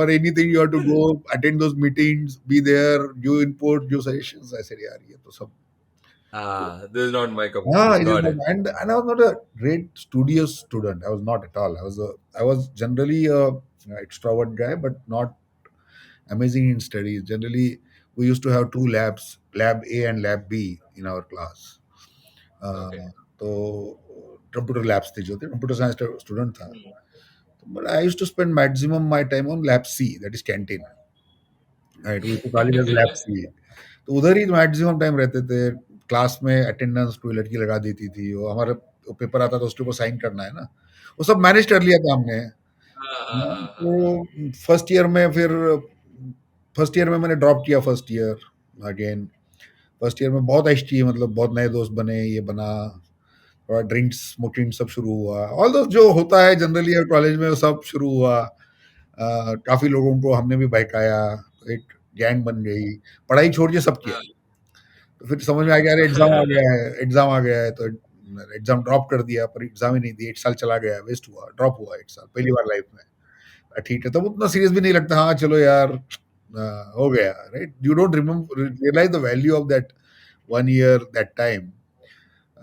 Speaker 1: But anything you have to go attend those meetings, be there, give input, give suggestions. I said, "यार ये तो सब."
Speaker 2: This is not my cup of tea.
Speaker 1: Ah, it is
Speaker 2: Got
Speaker 1: not,
Speaker 2: it.
Speaker 1: and I was not a great studious student. I was not at all. I was generally a extrovert guy, but not amazing in studies. Generally, we used to have two labs, Lab A and Lab B in our class. Uh,
Speaker 2: Okay.
Speaker 1: तो computer labs थे, जो थे computer science student था,
Speaker 2: Hmm.
Speaker 1: But I used to spend maximum my time on lab C, that is canteen. Right, we to call it as lab C. तो उधर ही maximum time रहते थे। Class में attendance कोई लड़की लगा देती थी, वो हमारा पेपर आता था, उसके ऊपर साइन करना है ना, वो सब मैनेज कर लिया था हमने। तो फर्स्ट ईयर में मैंने ड्रॉप किया। First year again, first year में बहुत एचटी, मतलब बहुत नए दोस्त बने, ये बना, थोड़ा ड्रिंक्स स्मोकिंग सब शुरू हुआ, ऑल दो जो होता है जनरली कॉलेज में, वो सब शुरू हुआ। काफी लोगों को हमने भी बहकाया, एक गैंग बन गई, पढ़ाई छोड़ के सब किया। तो फिर समझ में आ गया, अरे एग्जाम आ गया है, एग्जाम आ गया है, तो एग्जाम ड्रॉप कर दिया, पर एग्जाम ही नहीं दिया, 1 साल चला गया, वेस्ट हुआ, ड्रॉप हुआ 1 साल, पहली बार लाइफ में। ठीक है, तब उतना सीरियस भी नहीं लगता, हाँ चलो यार, हो गया। Right, you don't remember realise the value of that 1 year, that time.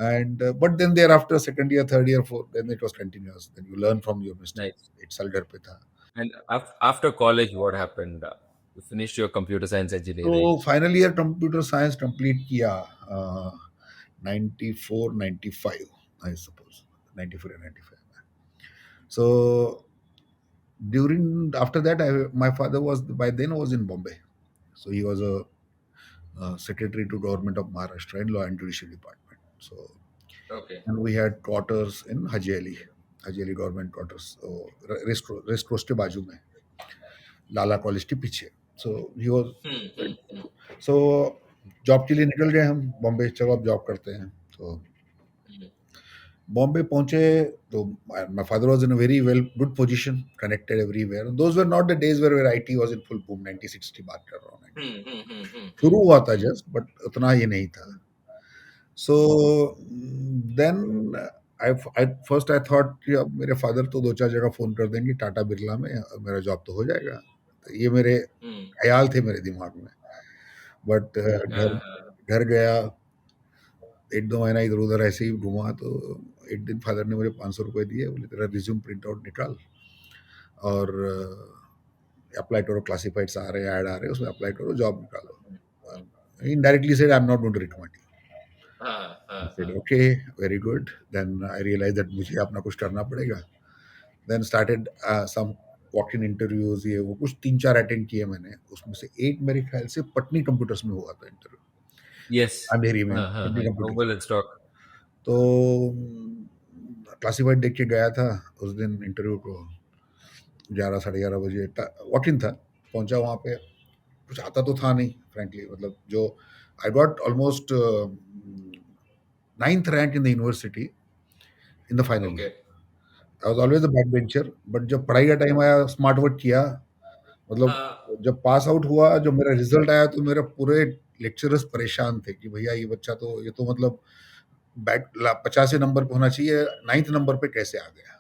Speaker 1: And but then thereafter, second year, third year, fourth, then it was continuous, then you learn from your mistakes।
Speaker 2: Nice.
Speaker 1: एक साल घर पे था।
Speaker 2: And after college, what happened? You finished your computer science
Speaker 1: तो
Speaker 2: engineering.
Speaker 1: Final year computer science complete किया, 94 95 I suppose, 94 या 95। सो during after that, my father was by then was in Bombay, so he was a secretary to government of Maharashtra in law and judicial department. So
Speaker 2: Okay.
Speaker 1: and we had quarters in Haji Ali, government quarters, so rest roast के बाजू में, Lala college के पीछे। So he was,
Speaker 2: Hmm, hmm, hmm,
Speaker 1: so job के लिए निकल गए हम बॉम्बे, चलो अब जॉब करते हैं। तो
Speaker 2: hmm,
Speaker 1: बॉम्बे पहुंचे, तो my father was in a very well good position, connected everywhere. Those were not the days where IT was in full boom, 96 की बात कर रहा हूँ मैं।
Speaker 2: hmm, hmm, hmm, hmm, hmm.
Speaker 1: शुरू हुआ था जस्ट, बट उतना ये नहीं था। So then I first I thought कि अब मेरे फादर तो 2 4 जगह फ़ोन कर देंगे टाटा बिरला में, मेरा जॉब तो हो जाएगा। तो ये मेरे
Speaker 2: Hmm.
Speaker 1: ख़्याल थे मेरे दिमाग में। बट घर
Speaker 2: Uh,
Speaker 1: घर गया, 1-2 महीना इधर-उधर ऐसे ही घूमा, तो एक दिन फादर ने मुझे ₹500 दिए, बोले तेरा रिज़्यूम प्रिंट आउट निकाल और अप्लाई करो, क्लासिफाइड्स आ रहे हैं, ऐड आ रहे हैं, उसमें अप्लाई करो, जॉब निकालो। He indirectly said, I'm not going to recommend you. I said,
Speaker 2: हाँ.
Speaker 1: okay, very good. Then I realized that मुझे अपना कुछ करना पड़ेगा. Then started some walk-in interviews, ये वो कुछ 3-4 अटेंड किए मैंने. उसमें से एक मेरे ख्याल से पटनी कंप्यूटर्स में हुआ था इंटरव्यू.
Speaker 2: Yes.
Speaker 1: अंधेरी में
Speaker 2: हाँ.
Speaker 1: Patni computers.
Speaker 2: Noble and stock.
Speaker 1: तो क्लासिफाइड देख के गया था उस दिन इंटरव्यू को. 11 साढ़े 11 बजे वॉक इन था. पहुंचा वहां पे. कुछ आता तो था नहीं फ्रेंकली. मतलब जो I got almost ninth rank in the university in the final year.
Speaker 2: Okay.
Speaker 1: I was always the back bencher. But जब पढ़ाई का टाइम आया स्मार्ट वर्क किया. मतलब
Speaker 2: हाँ.
Speaker 1: जब पास आउट हुआ, जब मेरा रिजल्ट आया तो मेरे पूरे लेक्चरर्स परेशान थे कि भैया ये बच्चा तो ये तो मतलब बैक 50 नंबर पे होना चाहिए, 9th नंबर पे कैसे आ गया.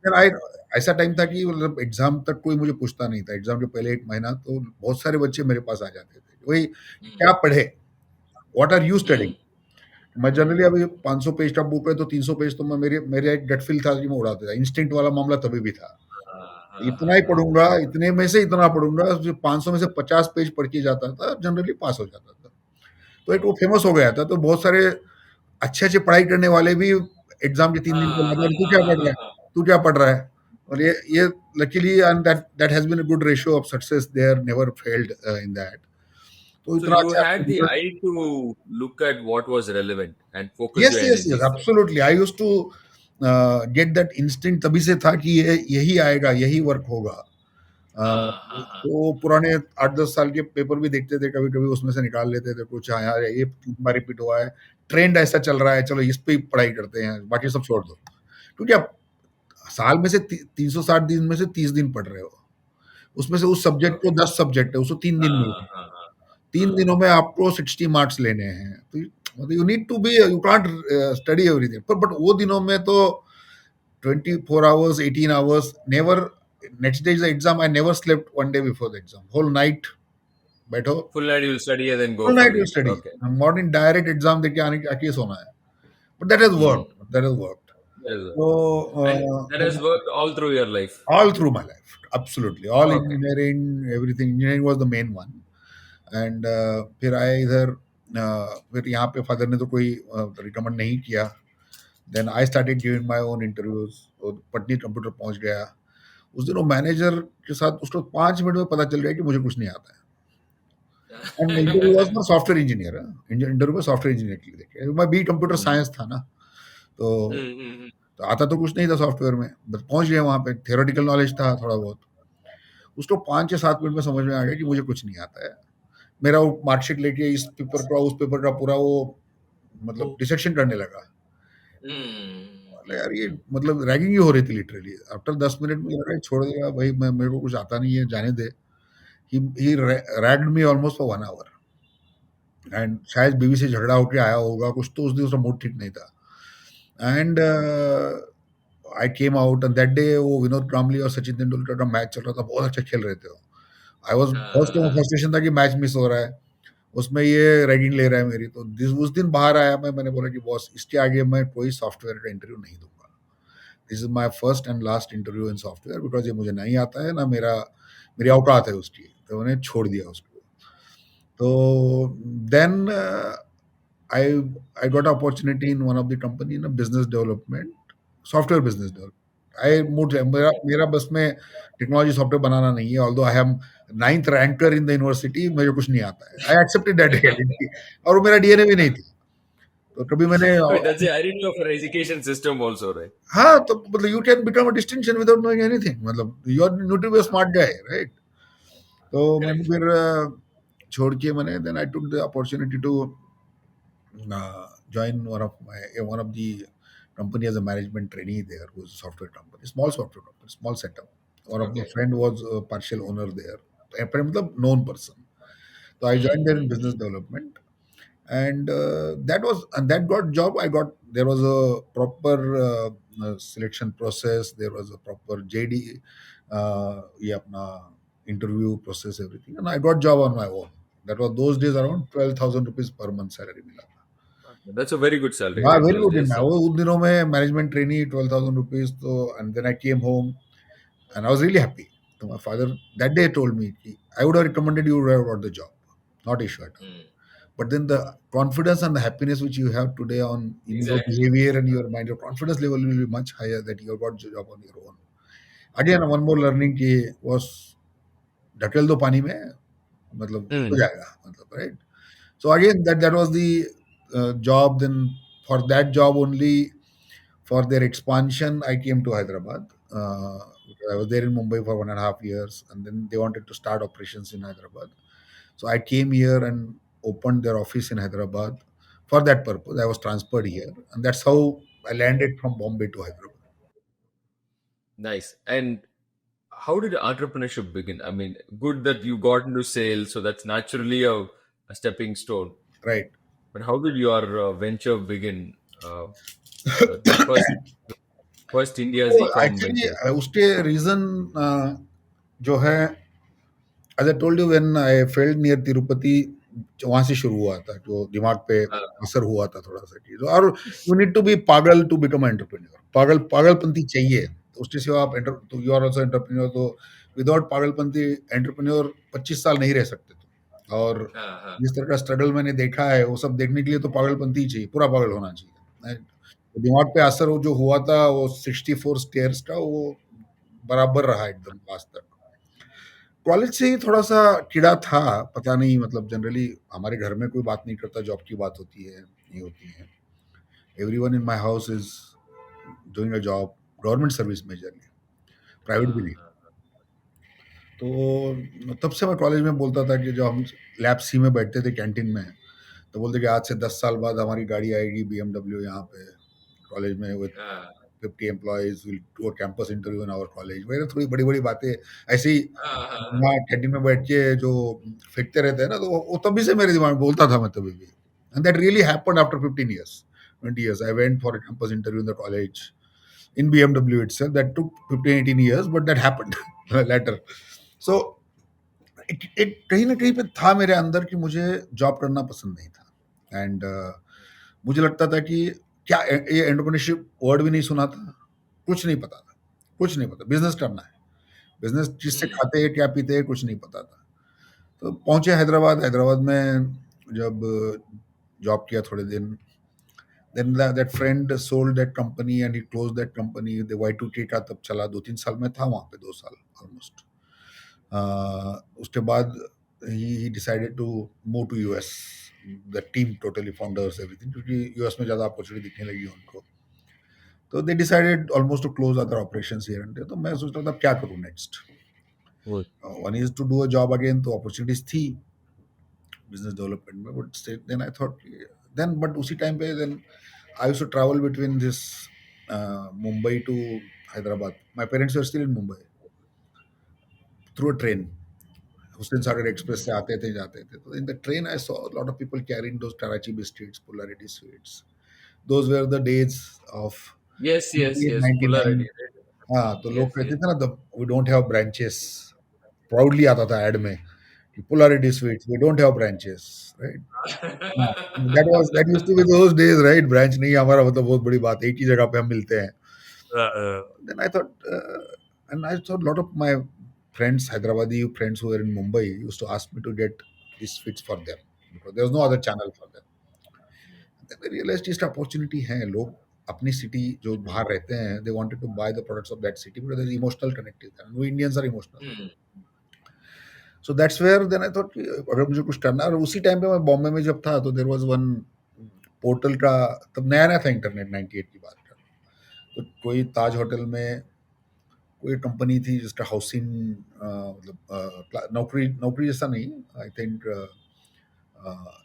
Speaker 1: फिर आई ऐसा टाइम था कि मतलब एग्जाम तक कोई मुझे पूछता नहीं था. एग्जाम के पहले 1 महीना तो बहुत सारे बच्चे मेरे पास आ जाते थे. वही क्या पढ़े, व्हाट आर यू स्टडिंग. मैं जनरली अभी 500 पेज का बुक है तो 300 पेज तो मैं मेरे एक गट फील था कि मैं उड़ाता था. इंस्टिंक्ट वाला मामला तभी भी था. इतना ही पढ़ूंगा, इतने में से इतना पढ़ूंगा. जो 500 में से 50 पेज पढ़ के जाता था जनरली पास हो जाता था. तो एक वो फेमस हो गया था. तो बहुत सारे अच्छे अच्छे पढ़ाई करने वाले भी एग्जाम के 3 दिन के बाद, तू क्या पढ़ रहा है, तू क्या पढ़ रहा है. और ये luckily and that has been a good ratio of success there, never failed in that. तो
Speaker 2: So
Speaker 1: इतना
Speaker 2: you
Speaker 1: अच्छा
Speaker 2: had the
Speaker 1: result.
Speaker 2: eye to look at what was relevant and focus
Speaker 1: yes
Speaker 2: your
Speaker 1: yes yes
Speaker 2: energies there.
Speaker 1: Absolutely. I used to get that instinct तभी से था कि ये यही आएगा, यही वर्क होगा. तो पुराने 8-10 साल के पेपर भी देखते थे कभी कभी, उसमें से निकाल लेते थे कुछ. हाँ यार ये रिपीट हुआ है, ट्रेंड ऐसा चल रहा है, चलो इस पे ही पढ़ाई करते हैं, बाकी सब छोड़ दो. क्योंकि आप साल में से 360 दिन में से 30 दिन पढ़ रहे हो. उसमें से उस सब्जेक्ट को
Speaker 2: Okay.
Speaker 1: 10 सब्जेक्ट है, उसको 3 दिन में है.
Speaker 2: हाँ.
Speaker 1: 3 दिनों में आपको 60 मार्क्स लेने हैं. तो मतलब you need to be, you can't study everything. पर बट वो दिनों में तो 24 hours, 18 hours, never. Next day is the exam. I never slept one day before the exam. Whole night बैठो.
Speaker 2: Full night you'll study and then go
Speaker 1: whole
Speaker 2: for
Speaker 1: night you
Speaker 2: the
Speaker 1: study.
Speaker 2: okay.
Speaker 1: Morning direct exam देके आने आके सोना है. But that has
Speaker 2: Hmm.
Speaker 1: Worked. That has worked.
Speaker 2: That is it. And that
Speaker 1: तो
Speaker 2: has worked all through your life.
Speaker 1: all through my life, absolutely all
Speaker 2: Okay.
Speaker 1: engineering, everything. Engineering was the main one. And फिर आए इधर. फिर यहाँ पे father ने तो कोई रिकमेंड नहीं किया. Then I started giving my own interviews. Patni computer पहुंच गया. उस दिन वो मैनेजर के साथ उसको 5 मिनट में पता चल गया कि मुझे कुछ नहीं आता है. And interview was for software engineer. Interview में सॉफ्टवेयर इंजीनियर के लिए देखे. मैं बी कंप्यूटर
Speaker 2: Hmm.
Speaker 1: साइंस था ना. तो
Speaker 2: Hmm.
Speaker 1: तो आता तो कुछ नहीं था सॉफ्टवेयर में. बस पहुंच गया वहां पे. थियोरेटिकल नॉलेज था थोड़ा बहुत. उसको 5 या 7 मिनट में समझ में आ गया कि मुझे कुछ नहीं आता है. मेरा वो मार्कशीट लेके इस पेपर का उस पेपर का पूरा वो मतलब डिसेक्शन करने लगा. अरे यार ये मतलब रैगिंग ही हो रही थी लिटरली. आफ्टर 10 मिनट में लगा छोड़ देगा भाई, मैं मेरे को कुछ आता नहीं है, जाने दे. He ragged me almost for 1 hour. And शायद बीवी से झगड़ा होके आया होगा कुछ, तो उस दिन उसका मूड ठीक नहीं था. And I came out and that day वो विनोद कामली और सचिन तेंदुलकर का मैच चल रहा था. बहुत अच्छा खेल रहे थे वो. आई वॉज फर्स्ट फ्रस्ट्रेशन था कि मैच मिस हो रहा है. उसमें ये रैगिंग ले रहा है मेरी. तो उस दिन बाहर आया मैंने बोला कि बॉस इसके आगे मैं कोई सॉफ्टवेयर का इंटरव्यू नहीं दूंगा. This is my first and last interview in software, because ये मुझे नहीं आता है ना, मेरी औकात है उसकी. तो मैंने छोड़ दिया उसको. तो then I I got opportunity in one of the company in business development, software business development. I मूड मेरा मेरा बस में टेक्नोलॉजी सॉफ्टवेयर बनाना नहीं है. Although I am 9th ranker in the university, मुझे कुछ नहीं आता है. I accepted that reality. और वो मेरा डीएनए भी नहीं थी. तो कभी मैंने
Speaker 2: I mean, that's the irony of our education system also, right?
Speaker 1: हाँ, तो मतलब you can become a distinction without knowing anything. मतलब you are new to be smart guy, right. तो मैंने
Speaker 2: Correct.
Speaker 1: फिर छोड़ के मैंने then I took the opportunity to join one of the company as a management trainee there, who is a software company, small software company, small setup. One of my
Speaker 2: Okay.
Speaker 1: friend was a partial owner there, मतलब known person. So I joined there in business development, and that got job. I got there was a proper selection process. There was a proper JD, ये अपना interview process, everything, and I got job on my own. That was those days around 12,000 rupees per month salary मिला.
Speaker 2: That's a very good salary,
Speaker 1: हाँ,
Speaker 2: right?
Speaker 1: Very
Speaker 2: Those
Speaker 1: good. In
Speaker 2: days.
Speaker 1: वो उन दिनों में management trainee 12,000 rupees. तो and then I came home and I was really happy. तो my father that day told me कि I would have recommended, you would have got the job, not issue at all. But then the confidence and the happiness which you have today on in your
Speaker 2: Exactly.
Speaker 1: behavior and your mind, your confidence level will be much higher that you have got job on your own. Again, one more learning की was ढकेल दो पानी में मतलब हो
Speaker 2: Mm.
Speaker 1: जाएगा मतलब right. So again, that was the job. Then for that job only, for their expansion, I came to Hyderabad. I was there in Mumbai for 1.5 years, and then they wanted to start operations in Hyderabad. So I came here and opened their office in Hyderabad. For that purpose, I was transferred here, and that's how I landed from Bombay to Hyderabad.
Speaker 2: Nice. And how did entrepreneurship begin? I mean, good that you got into sales, so that's naturally a stepping stone.
Speaker 1: Right.
Speaker 2: But how did your venture begin? The first India's
Speaker 1: तो
Speaker 2: e-com
Speaker 1: actually
Speaker 2: venture.
Speaker 1: उसके reason जो है, as I told you when I failed near Tirupati, वहां से शुरू हुआ था जो दिमाग पे
Speaker 2: Uh,
Speaker 1: असर हुआ था थोड़ा सा चीज। और यू नीड टू बी पागल टू बिकम एंटरप्रेन्योर, पागलपंती चाहिए, तो उसके सिवा आप एंटर तो यू आर आल्सो एंटरप्रेन्योर। तो विदाउट पागलपंती एंटरप्रेन्योर 25 साल नहीं रह सकते तुम। और
Speaker 2: uh,
Speaker 1: जिस तरह का स्ट्रगल मैंने देखा है वो सब देखने के लिए तो पागलपंती ही चाहिए, पूरा पागल होना चाहिए। तो दिमाग पे असर वो जो हुआ था वो 64 स्टेयर्स का वो बराबर रहा एकदम आज तक। कॉलेज से ही थोड़ा-सा चिढ़ा था, पता नहीं मतलब जनरली हमारे घर में कोई बात नहीं करता, जॉब की बात होती है, ये होती है। Everyone in my house is doing a job, government service majorly, private भी नहीं। तो तब से मैं कॉलेज में बोलता था कि जब हम लैब सी में बैठते थे कैंटीन में, तो बोलते कि आज से 10 साल बाद हमारी गाड़ी आएगी बीएमडब्ल्यू यहाँ पे कॉलेज में with
Speaker 2: uh,
Speaker 1: 50 employees will do a campus interview in our college. वगैरह थोड़ी बड़ी-बड़ी बातें ऐसे ही
Speaker 2: uh,
Speaker 1: वहाँ कैंटीन में बैठ के जो फेंकते रहते हैं ना, तो वो तभी से मेरे दिमाग में बोलता था मैं तभी भी। And that really happened after 15 years, 20 years. I went for a campus interview in the college in BMW itself. That took 15, 18 years, but that happened later. So it कहीं ना कहीं पे था मेरे अंदर कि मुझे जॉब करना पसंद नहीं था। एंड मुझे लगता था कि क्या ये एंटरप्रेन्योरशिप वर्ड भी नहीं सुना था, कुछ नहीं पता था, कुछ नहीं पता, बिजनेस करना है, बिजनेस जिससे
Speaker 2: mm,
Speaker 1: खाते हैं क्या पीते हैं कुछ नहीं पता था। तो पहुंचे हैदराबाद, हैदराबाद में जब जॉब किया थोड़े दिन, then that friend sold that company and he close that company. Y2K का तब चला, 2-3 साल में था वहाँ पे, 2 साल ऑलमोस्ट। उसके बाद ही decided to move to US, the team totally founders everything, क्योंकि यूएस में ज़्यादा अपॉर्चुनिटी दिखने लगी उनको। तो they decided almost to close other operations here and there. तो मैं सोच रहा था क्या करूँ next.
Speaker 2: good.
Speaker 1: One is to do a job again, तो अपॉर्चुनिटीज थी बिजनेस डेवलपमेंट में, but then I thought, then but उसी टाइम पे then I used to travel between this Mumbai to Hyderabad. My parents are still in Mumbai, through a train, Hussain Sagar express से आते थे जाते थे। तो in the train I saw lot of people carrying those Karachi biscuits, Pullareddy sweets. Those were the days of
Speaker 2: Yes, yes, yes.
Speaker 1: 98-99।
Speaker 2: Polarity.
Speaker 1: हाँ, तो लोग
Speaker 2: Yes,
Speaker 1: कहते
Speaker 2: yes.
Speaker 1: थे ना, the we don't have branches, proudly आता था एड में कि polarity sweets we don't have branches, right. हाँ, that used to be those days, right. Branch नहीं है हमारा मतलब बहुत बड़ी बात है, एक ही जगह पे हम मिलते हैं। Then I thought, and I thought a lot of my friends, Hyderabadi friends who were in Mumbai, used to ask me to get these fits for them because there was no other channel for them. Then I realized this opportunity है, लोग अपनी city जो बाहर रहते हैं, they wanted to buy the products of that city because there is emotional connective there. We Indians are emotional.
Speaker 2: Mm,
Speaker 1: So that's where then I thought कि अगर मुझे कुछ करना है। और उसी टाइम पे मैं बॉम्बे में जब था तो देर वाज वन पोर्टल का, तब नया नया था इंटरनेट, 98 की बात का। तो कोई ताज होटल में कोई कंपनी थी जिसका हाउसिंग मतलब नौकरी नौकरी जैसा नहीं, आई थिंक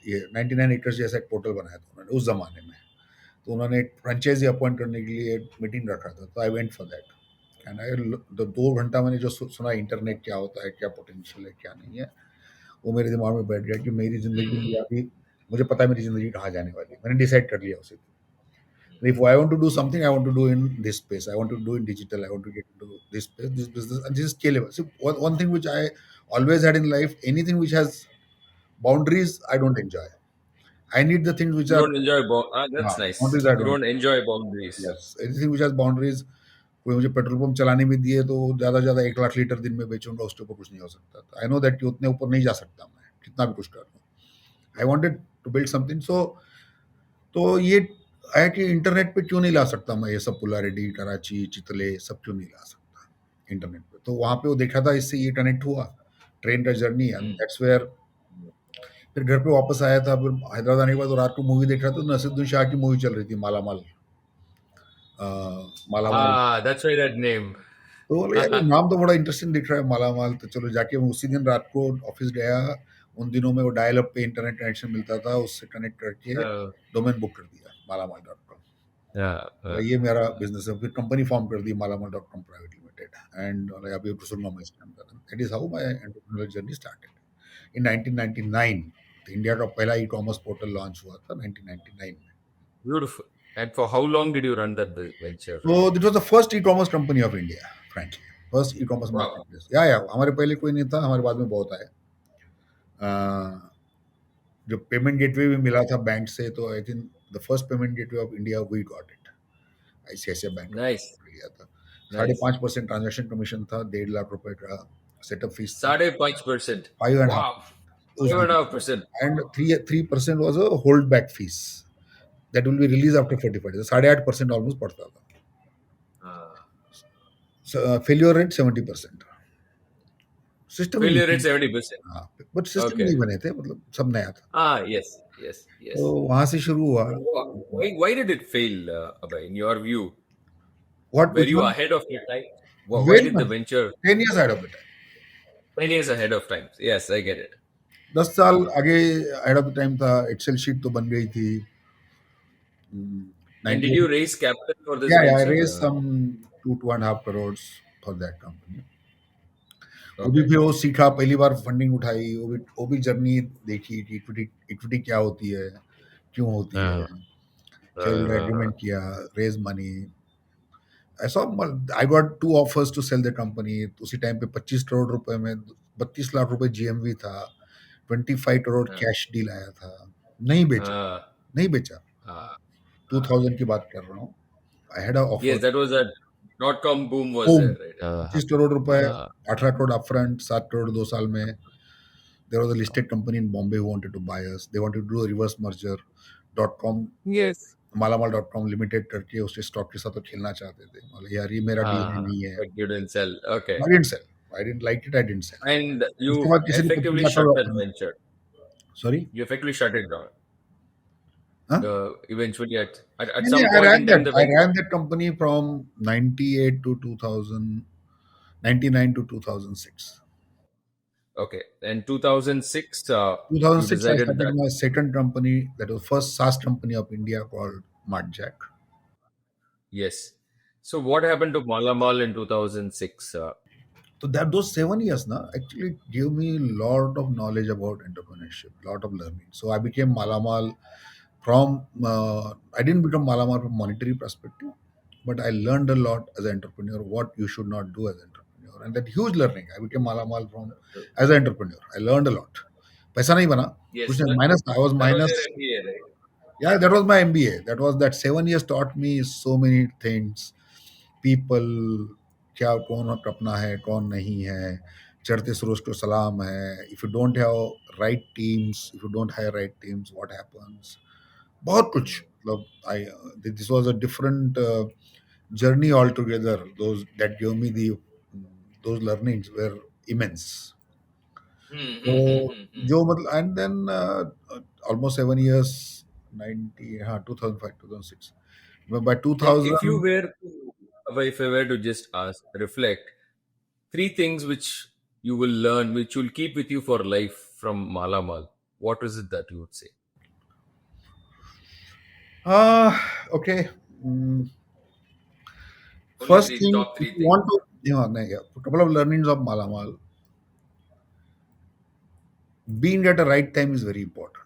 Speaker 1: ये 99 एकर्स जैसा एक पोर्टल बनाया था उन्होंने उस जमाने में। तो उन्होंने एक फ्रेंचाइजी अपॉइंट करने के लिए एक मीटिंग रखा था, तो I went for that. And I 2 घंटा मैंने जो सुना इंटरनेट क्या होता है, क्या पोटेंशियल है, क्या नहीं है, वो मेरे दिमाग में बैठ गया कि मेरी जिंदगी में अभी मुझे पता है मेरी जिंदगी कहाँ जाने वाली है। मैंने डिसाइड कर लिया उसे। If I want to do something, I want to do in this space. I want to do in digital. I want to get into this space, this business, and this is scalable. So one thing which I always had in life, anything which has boundaries, I don't enjoy. I need the things which
Speaker 2: you
Speaker 1: are
Speaker 2: don't enjoy that's nice.
Speaker 1: boundaries. I
Speaker 2: You
Speaker 1: don't.
Speaker 2: don't enjoy boundaries.
Speaker 1: Yes, anything which has boundaries. कोई मुझे petrol pump चलाने भी दिए तो ज़्यादा से ज़्यादा 1 lakh litre दिन में बेचूंगा, उसके ऊपर कुछ नहीं हो सकता। आई नो दैट कि उतने ऊपर नहीं जा सकता मैं कितना भी कुछ कर लूँ। I wanted to build something. तो ये है कि इंटरनेट पे क्यों नहीं ला सकता मैं ये सब पोलैरिटी, कराची, चितले सब क्यों नहीं ला सकता इंटरनेट पे. तो वहां पे वो देखा था, इससे ये कनेक्ट हुआ, ट्रेन का journey, and
Speaker 2: Hmm.
Speaker 1: That's where. फिर घर पे वापस आया था, फिर हैदराबाद आने के बाद तो रात को मूवी देख रहा था, तो नसीरुद्दीन शाह की मूवी चल रही थी, मालामाल. अ, मालामाल.
Speaker 2: Ah, that's why that name.
Speaker 1: तो बोले यार ये नाम तो बड़ा इंटरेस्टिंग दिख रहा है, मालामाल. तो चलो जाके मैं उसी दिन रात को ऑफिस गया. उन दिनों में वो डायल अप पे इंटरनेट कनेक्शन मिलता था, उससे कनेक्ट करके
Speaker 2: uh,
Speaker 1: डोमेन बुक कर दिया, मालामाल.com.
Speaker 2: yeah,
Speaker 1: ये मेरा बिजनेस है. फिर कंपनी फॉर्म कर दी, मालामाल.com प्राइवेट लिमिटेड. एंड अभी तो सुनना मैं स्टार्ट कर. That is how my entrepreneurial journey started in 1999. तो इंडिया का पहला ई कॉमर्स पोर्टल लॉन्च हुआ था 1999 में.
Speaker 2: beautiful. And for how long did you run that venture?
Speaker 1: So this was the first e-commerce company of India, frankly. First e-commerce
Speaker 2: Wow,
Speaker 1: marketplace. या हमारे पहले कोई नहीं था, हमारे बाद में बहुत आए. जो पेमेंट गेटवे भी मिला था बैंक से, तो I think the first payment gateway of India we got it. ICICI bank
Speaker 2: nice,
Speaker 1: लिया था. साढ़े
Speaker 2: nice.
Speaker 1: पाँच परसेंट ट्रांजेक्शन कमीशन था, 1.5 लाख रुपए का सेटअप फीस था.
Speaker 2: 5.5%.
Speaker 1: फाइव एंड हाफ
Speaker 2: Wow,
Speaker 1: उस दिन.
Speaker 2: 5.5%.
Speaker 1: And three percent was a hold back fees that will be release after 45 days. 8.5% almost पड़ता था.
Speaker 2: Uh,
Speaker 1: failure rate 70%. सिस्टम ही
Speaker 2: Failure
Speaker 1: नहीं.
Speaker 2: rate 70%.
Speaker 1: हाँ, बट सिस्टम
Speaker 2: Okay.
Speaker 1: नहीं बने थे, मतलब सब नया था.
Speaker 2: Ah, yes, yes,
Speaker 1: तो
Speaker 2: yes.
Speaker 1: वहां से शुरू हुआ.
Speaker 2: Why did it fail, Abhay? In your view,
Speaker 1: what
Speaker 2: were
Speaker 1: which
Speaker 2: you
Speaker 1: one?
Speaker 2: ahead of your time? Why
Speaker 1: very
Speaker 2: did the
Speaker 1: much.
Speaker 2: venture
Speaker 1: 10 years ahead of the time.
Speaker 2: 10 years ahead of time? Yes, I get it.
Speaker 1: 10 साल आगे ahead of the time था. Excel sheet तो बन गई थी.
Speaker 2: And did
Speaker 1: 98.
Speaker 2: you raise capital for this
Speaker 1: Yeah, I
Speaker 2: venture?
Speaker 1: raised some 2.5 crores for that company. वो भी
Speaker 2: Okay.
Speaker 1: फिर वो सीखा, पहली बार फंडिंग उठाई, वो भी जर्नी देखी कि इक्विटी इक्विटी क्या होती है, क्यों होती है.
Speaker 2: Uh,
Speaker 1: शेयर
Speaker 2: uh,
Speaker 1: एग्रीमेंट किया, रेज मनी. ऐसा I got two offers to sell the company. उसी टाइम पे 25 करोड़ रुपए में 32 लाख रुपए जीएमवी था. 25 करोड़
Speaker 2: uh,
Speaker 1: कैश डील आया था. नहीं बेचा.
Speaker 2: uh,
Speaker 1: नहीं बेचा.
Speaker 2: uh,
Speaker 1: 2000 की बात कर रहा हूँ. I had offer.
Speaker 2: yes, that was a .com boom was
Speaker 1: boom.
Speaker 2: there, right?
Speaker 1: 25 crore रुपए.
Speaker 2: Uh,
Speaker 1: 18 करोड़ अपफ्रंट, 7 करोड़ 2 साल में. There was a listed company in Bombay who wanted to buy us. They wanted to do a reverse merger. .com,
Speaker 2: yes.
Speaker 1: मालामाल.com limited करके उसके stock के साथ तो खेलना चाहते थे. बोले यार ये मेरा डीएनए नहीं है.
Speaker 2: But you didn't sell. Okay.
Speaker 1: I didn't sell. I didn't like it. I didn't sell.
Speaker 2: And
Speaker 1: उसके
Speaker 2: you
Speaker 1: बाद किसी ने
Speaker 2: effectively
Speaker 1: 25
Speaker 2: shut
Speaker 1: करोड़
Speaker 2: that
Speaker 1: अपना.
Speaker 2: venture.
Speaker 1: Sorry.
Speaker 2: You effectively shut it down.
Speaker 1: हाँ.
Speaker 2: Eventually, at
Speaker 1: नहीं नहीं,
Speaker 2: some
Speaker 1: I
Speaker 2: point
Speaker 1: ran
Speaker 2: in
Speaker 1: that.
Speaker 2: time, the
Speaker 1: I
Speaker 2: venture.
Speaker 1: ran that company from 98 to 2000, 99 to 2006.
Speaker 2: Okay. In 2006, you
Speaker 1: 2006, I
Speaker 2: decided
Speaker 1: started
Speaker 2: that.
Speaker 1: my second company, that was first SaaS company of India called Martjack.
Speaker 2: Yes. So what happened to Malamal in 2006?
Speaker 1: So that those 7 years now actually gave me a lot of knowledge about entrepreneurship, lot of learning. So I became Malamal from. I didn't become Malamal from monetary perspective, but I learned a lot as an entrepreneur what you should not do as an entrepreneur, and that huge learning. I became Malamal from as an entrepreneur. I learned a lot. पैसा नहीं बना.
Speaker 2: Yes,
Speaker 1: कुछ नहीं, minus. I was
Speaker 2: that was
Speaker 1: minus.
Speaker 2: your MBA, right?
Speaker 1: Yeah, that was my MBA. That 7 years taught me so many things. People, क्या कौन अपना है कौन नहीं है. चढ़ते सूरज को सलाम है. If you don't have right teams, if you don't hire right teams, what happens? बहुत कुछ. मतलब this was a different journey altogether. Those that gave me those learnings were immense.
Speaker 2: Hmm, hmm, hmm,
Speaker 1: तो
Speaker 2: hmm, hmm.
Speaker 1: जो मतलब and then almost 7 years. 90, हाँ, 2005 2006. By
Speaker 2: And if you
Speaker 1: 2000.
Speaker 2: were to, if I were to just ask, reflect, three things which you will learn, which you'll keep with you for life from Malamal, what is it that you would say?
Speaker 1: Okay. Mm,
Speaker 2: Only
Speaker 1: First
Speaker 2: three,
Speaker 1: thing,
Speaker 2: top
Speaker 1: if
Speaker 2: three
Speaker 1: you
Speaker 2: things.
Speaker 1: want to, yeah, a couple of learnings of Malamal. Being at the right time is very important,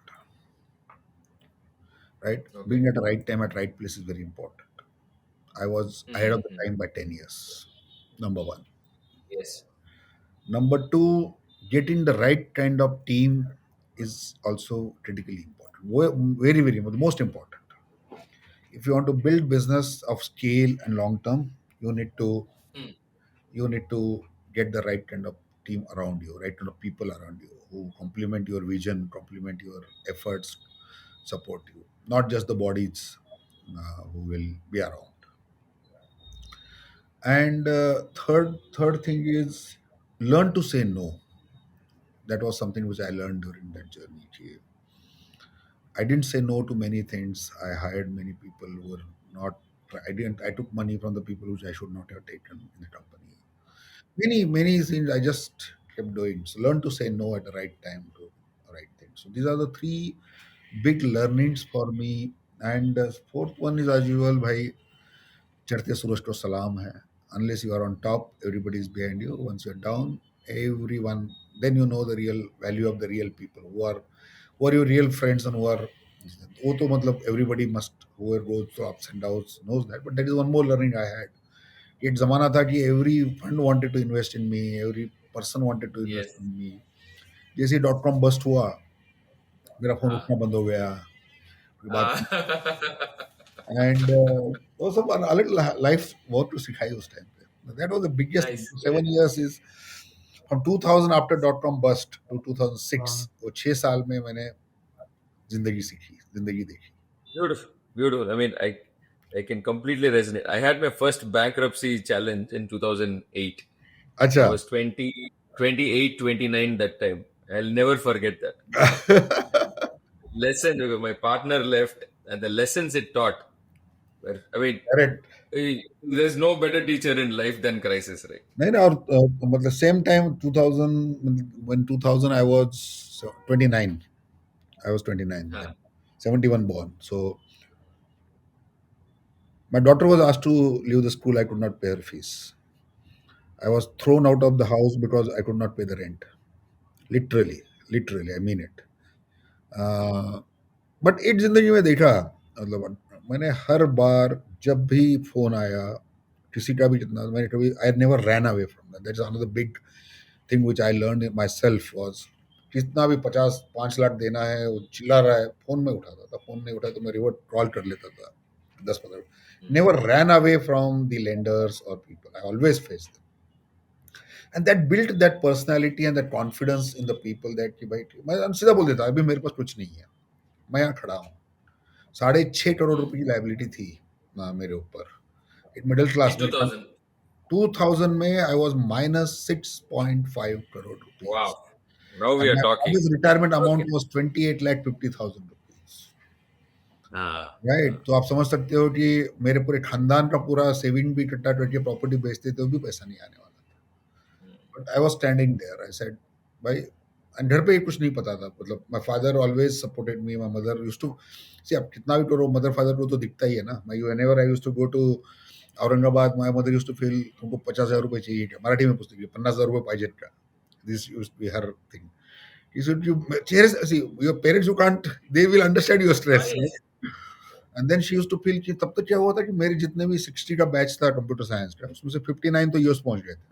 Speaker 1: right?
Speaker 2: Okay.
Speaker 1: Being at the right time at right place is very important. I was
Speaker 2: Hmm,
Speaker 1: ahead
Speaker 2: hmm,
Speaker 1: of the
Speaker 2: hmm.
Speaker 1: time by 10 years. Number one.
Speaker 2: Yes.
Speaker 1: Number two, getting the right kind of team is also critically important. Very, very, the most important. If you want to build business of scale and long term, you need to
Speaker 2: Hmm,
Speaker 1: you need to get the right kind of team around you, right kind of people around you who complement your vision, complement your efforts, support you, not just the bodies who will be around. And third thing is learn to say no. That was something which I learned during that journey. I didn't say no to many things. I hired many people who were not. I didn't. I took money from the people which I should not have taken in the company. Many things I just kept doing. So learn to say no at the right time to the right thing. So these are the three big learnings for me. And fourth one is as usual, bhai, चढ़ते सूरज को सलाम है. Unless you are on top, everybody is behind you. Once you're down, everyone, then you know the real value of the real people who are your real friends and who are, वो तो मतलब everybody must, whoever goes through ups and downs knows that. But that is one more learning I had. एक जमाना था कि every fund wanted to invest in me, every person wanted to invest
Speaker 2: Yes.
Speaker 1: in me. जैसे dot com bast हुआ, मेरा phone
Speaker 2: Ah.
Speaker 1: उठना बंद हो गया. उसके बाद
Speaker 2: Ah.
Speaker 1: एंड वो सब अलग लाइफ बहुत कुछ सिखाई उस टाइम पे. That was the biggest
Speaker 2: Nice.
Speaker 1: 7 years is from 2000 after dot com bust to 2006. वो 6 साल में मैंने जिंदगी सीखी, जिंदगी देखी.
Speaker 2: Beautiful. Beautiful. I mean, I can completely resonate. I had my first bankruptcy challenge in 2008. I
Speaker 1: अच्छा.
Speaker 2: was 28, 29 that time. I'll never forget that. Lesson, my partner left, and the lessons it taught were, I mean,
Speaker 1: correct.
Speaker 2: there's no better teacher in life than crisis, right?
Speaker 1: नहीं ना. और मतलब same time 2000, when 2000 I was 29. I was 29
Speaker 2: Huh.
Speaker 1: then. 71 born. So my daughter was asked to leave the school. I could not pay her fees. I was thrown out of the house because I could not pay the rent. Literally, literally, I mean it. But एक जिंदगी में देखा, मतलब मैंने हर बार जब भी phone आया किसी का भी, जितना मैंने कभी, I never ran away from that. That is another big thing which I learn my self was, कितना भी 50-5 लाख देना है, वो चिल्ला रहा है, फोन में उठाता था. फोन नहीं उठा तो मैं रिवर्ट कॉल कर लेता था 10-15. Never ran away from the lenders और people. I always face them. And that built that personality and that confidence in the people that कि भाई, मैं सीधा बोल देता अभी मेरे पास कुछ नहीं है, मैं यहाँ खड़ा हूँ. 6.5 करोड़ रुपए की लाइबिलिटी थी मेरे ऊपर. एक मिडिल
Speaker 2: In
Speaker 1: क्लास में.
Speaker 2: 2000.
Speaker 1: 2000 में I was -6.5 crore
Speaker 2: Wow.
Speaker 1: Rupees.
Speaker 2: Now we
Speaker 1: And
Speaker 2: are
Speaker 1: my
Speaker 2: talking.
Speaker 1: father's retirement
Speaker 2: Okay.
Speaker 1: amount was 28,50,000 rupees.
Speaker 2: Ah.
Speaker 1: Right. तो आप समझ सकते हो कि मेरे पूरे खानदान का पूरा सेविंग भी इकट्ठा करके प्रॉपर्टी बेचते तो भी पैसा नहीं आने वाला. But I was standing there. I said भाई, and घर पे कुछ नहीं पता था. मतलब my father always supported me. My mother used to see, आप कितना भी करो मदर फादर को तो दिखता ही है ना. मैं whenever I used to go to Aurangabad, my mother used to feel तुमको 50,000 रुपये चाहिए क्या, मराठी में पूछती थी, 50,000 रुपये पाहिजेत का. This used to be her thing. You should, you see your parents, you can't, they will understand your
Speaker 2: Ah,
Speaker 1: stress,
Speaker 2: yes.
Speaker 1: right? And then she used to feel कि तब तो क्या हुआ था कि मेरे जितने भी 60 का बैच था कंप्यूटर साइंस का, उसमें से 59 तो यूएस पहुंच गए थे.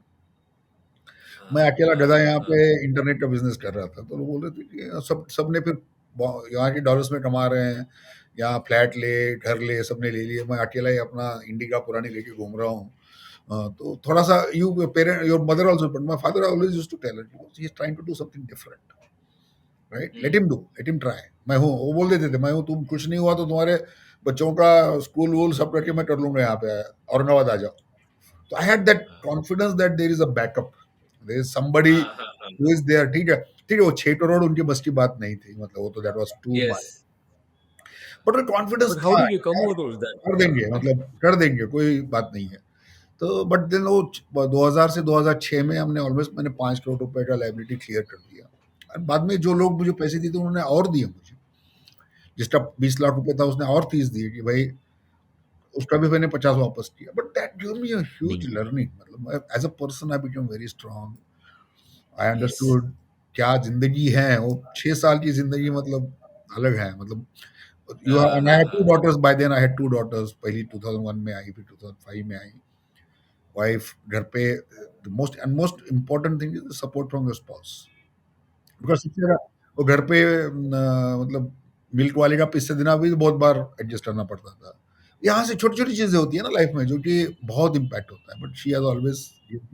Speaker 1: मैं अकेला गधा यहाँ पे इंटरनेट का बिजनेस कर रहा था. तो लोग बोल रहे थे कि सब सबने फिर यहाँ के डॉलर्स में कमा रहे हैं, यहाँ फ्लैट ले, घर ले, सबने ले लिए, मैं अकेला ही अपना इंडिका पुरानी लेके घूम रहा हूँ. तो थोड़ा सा you parent, your mother also, but my father always used to tell her he is trying to do something different, right. Let him do, let him try. मैं हूँ, वो बोल देते थे, मैं हूँ, तुम कुछ नहीं हुआ तो तुम्हारे बच्चों का स्कूल वूल सब करके मैं कर लूंगा, यहाँ पे औरंगाबाद आ जाओ. So I had that confidence that there is a backup, there is somebody who is there. ठीक है, ठीक है. वो 6 करोड़ उनकी बस की बात नहीं थी, मतलब वो तो that was too much.
Speaker 2: Yes.
Speaker 1: But वो कॉन्फिडेंस
Speaker 2: But how
Speaker 1: था
Speaker 2: did you come
Speaker 1: यार,
Speaker 2: out of that?
Speaker 1: कर देंगे, मतलब कर देंगे, कोई बात नहीं है. तो बट देन वो 2000 से 2006 में हमने ऑलमोस्ट, मैंने 5 करोड़ रुपए का लाइबिलिटी क्लियर कर दिया. और बाद में जो लोग मुझे पैसे दिए थे उन्होंने और दिए मुझे. जिसका 20 लाख रुपए था उसने और 30 दिए कि भाई, उसका भी मैंने 50 वापस किया. But that give me a huge
Speaker 2: Neat.
Speaker 1: Learning. मतलब as a person I become very strong. I
Speaker 2: Yes.
Speaker 1: Understood क्या जिंदगी है. वो 6 साल की जिंदगी मतलब अलग है. मतलब you and I had two
Speaker 2: Uh,
Speaker 1: daughters by then. I had two daughters. पहली 2001 में आई, फिर 2005 में आई. वाइफ घर पे. The most important thing is support from your spouse. Because सबसे ज्यादा वो घर पे मतलब मिल्क वाले का पैसे देना भी बहुत बार एडजस्ट करना पड़ता था. यहाँ से छोटी छोटी चीजें होती है ना लाइफ में जो कि बहुत इम्पैक्ट होता है. बट शी हैज ऑलवेज,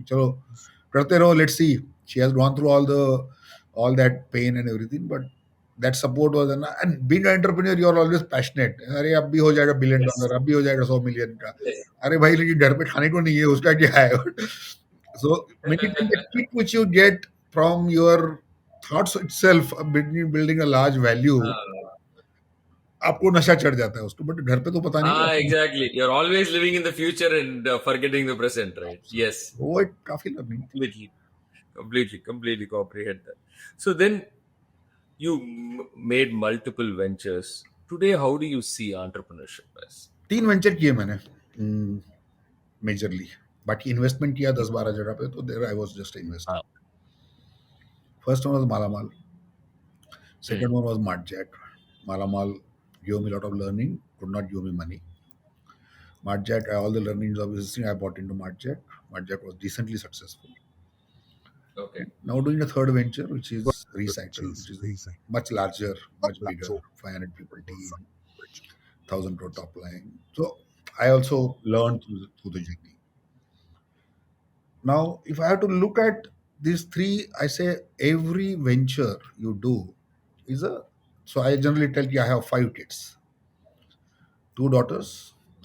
Speaker 1: चलो करते रहो, let's see. She has gone through all that pain and everything. But that support was and being an entrepreneur, you're always passionate. अरे अब भी हो जाएगा बिलियन
Speaker 2: Yes.
Speaker 1: डॉलर, अब भी हो जाएगा 100 मिलियन का.
Speaker 2: Yes.
Speaker 1: अरे भाई लेकिन घर पे खाने को नहीं है, उसका क्या है? So many times the kick which you get from your thoughts itself, building a large value,
Speaker 2: Uh,
Speaker 1: आपको नशा चढ़ जाता है उसको, बट घर पे तो पता नहीं है.
Speaker 2: exactly. You're always living in the future and forgetting the present, right? Yes.
Speaker 1: वो एक काफी लर्निंग थी.
Speaker 2: Completely. Completely comprehend that. So then you made multiple ventures. Today, how do you see entrepreneurship as?
Speaker 1: 3 venture किए मैंने majorly. बाकी investment किया 10-12 जगह पे, तो there I was just investor.
Speaker 2: Ah,
Speaker 1: first one was Malamaal.
Speaker 2: mm,
Speaker 1: Second one was Martjet. Malamal gave me a lot of learning, could not give me money. Martjet, all the learnings of business I bought into Martjet. Martjet was decently successful.
Speaker 2: okay.
Speaker 1: Now doing a third venture, which is Recycle, which is much larger, much bigger, 500 people team, 1,000 crore top line. So I also learned through the journey. Now, if I have to look at these three, I say every venture you do is a. So I generally tell you I have 5 kids, 2 daughters,